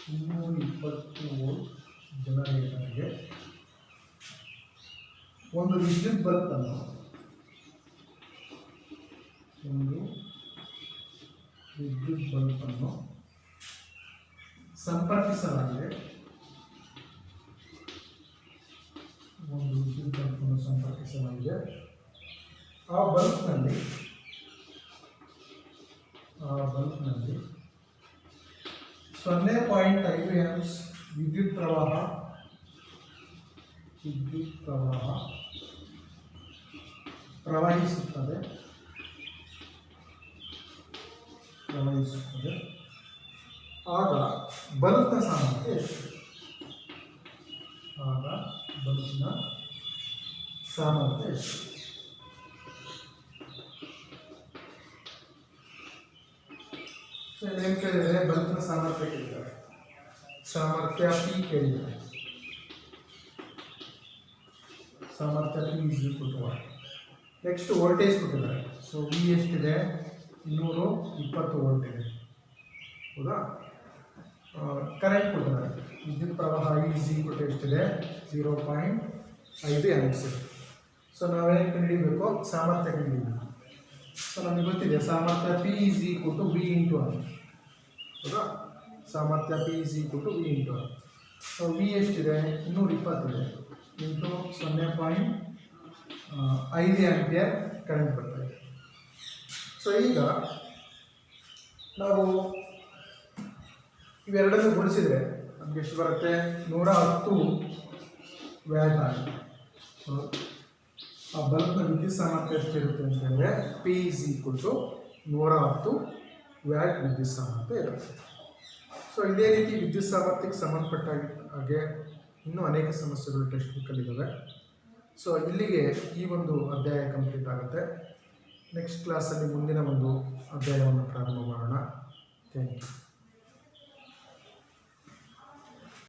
220 ವೋಲ್ಟ್ ಜನರೇಟರ್ಗೆ ಒಂದು ವಿದ್ಯುತ್ ಬಲ್ಬನ್ನು ಸಂಪರ್ಕಿಸಲಾಗಿದೆ. ಒಂದು ವಿದ್ಯುತ್ ಬಲ್ಬನ್ನು ಸಂಪರ್ಕಿಸಲಾಗಿದೆ. ಆ ಬಲ್ಬ್ನಲ್ಲಿ 0.5 ಆಂಪ್ಸ್ ವಿದ್ಯುತ್ ಪ್ರವಾಹ ಪ್ರವಹಿಸುತ್ತದೆ. ಆಗ ಬಲ್ಬ್ನ ಸಾಮರ್ಥ್ಯ ಎಷ್ಟು? ಸೊ ಏನು ಕೇಳಿದರೆ ಬಲ್ಬ್ನ ಸಾಮರ್ಥ್ಯ ಕೇಳಿದ್ದಾರೆ, ಸಾಮರ್ಥ್ಯ ಪಿ ಕೇಳಿದ್ದಾರೆ. ಸಾಮರ್ಥ್ಯ P is equal to watt. Next voltage ಕೊಟ್ಟಿದ್ದಾರೆ. ಸೊ ವಿ ಎಷ್ಟಿದೆ, 220 ವೋಲ್ಟ್ ಇದೆ. ಹೌದಾ? ಕರೆಂಟ್ ಕೊಟ್ಟಿದ್ದಾರೆ. ವಿದ್ಯುತ್ ಪ್ರವಾಹ ಎಷ್ಟಿದೆ? 0.5 ಆಂಪ್ಸ್. ಸೊ ನಾವೇನು ಕಂಡುಹಿಡಿಯಬೇಕು? ಸಾಮರ್ಥ್ಯ ಕಂಡುಹಿಡಿಯಬೇಕು. ಸೊ ನಮಗೆ ಗೊತ್ತಿದೆ ಸಾಮರ್ಥ್ಯ P V ಇಂಟು R. ಹೌದಾ? ಸಾಮರ್ಥ್ಯ P V into R. So V ಎಷ್ಟಿದೆ? 220 ಇದೆ ಇಂಟು 0.5 ಆಂಪಿಯರ್ ಕರೆಂಟ್ ಬರ್ತಾ ಇದೆ. ಸೊ ಈಗ ನಾವು ಇವೆರಡನ್ನು ಗುಣಿಸಿದರೆ ನಮಗೆ ಎಷ್ಟು ಬರುತ್ತೆ? 110 ವ್ಯಾಟ್ ಆಗುತ್ತೆ. ಆ ಬಲ್ಬ್ನ ವಿದ್ಯುತ್ ಸಾಮರ್ಥ್ಯ ಎಷ್ಟಿರುತ್ತೆ ಅಂತಂದರೆ P 110 ವ್ಯಾಟ್ ವಿದ್ಯುತ್ ಸಾಮರ್ಥ್ಯ ಇರುತ್ತೆ. ಸೊ ಇದೇ ರೀತಿ ವಿದ್ಯುತ್ ಸಾಮರ್ಥ್ಯಕ್ಕೆ ಸಂಬಂಧಪಟ್ಟ ಹಾಗೆ ಇನ್ನೂ ಅನೇಕ ಸಮಸ್ಯೆಗಳು ಟೆಕ್ಸ್ಟ್ ಬುಕ್ಕಲ್ಲಿದ್ದಾವೆ. ಸೊ ಇಲ್ಲಿಗೆ ಈ ಒಂದು ಅಧ್ಯಾಯ ಕಂಪ್ಲೀಟ್ ಆಗುತ್ತೆ. ನೆಕ್ಸ್ಟ್ ಕ್ಲಾಸಲ್ಲಿ ಮುಂದಿನ ಒಂದು ಅಧ್ಯಾಯವನ್ನು ಪ್ರಾರಂಭ ಮಾಡೋಣ.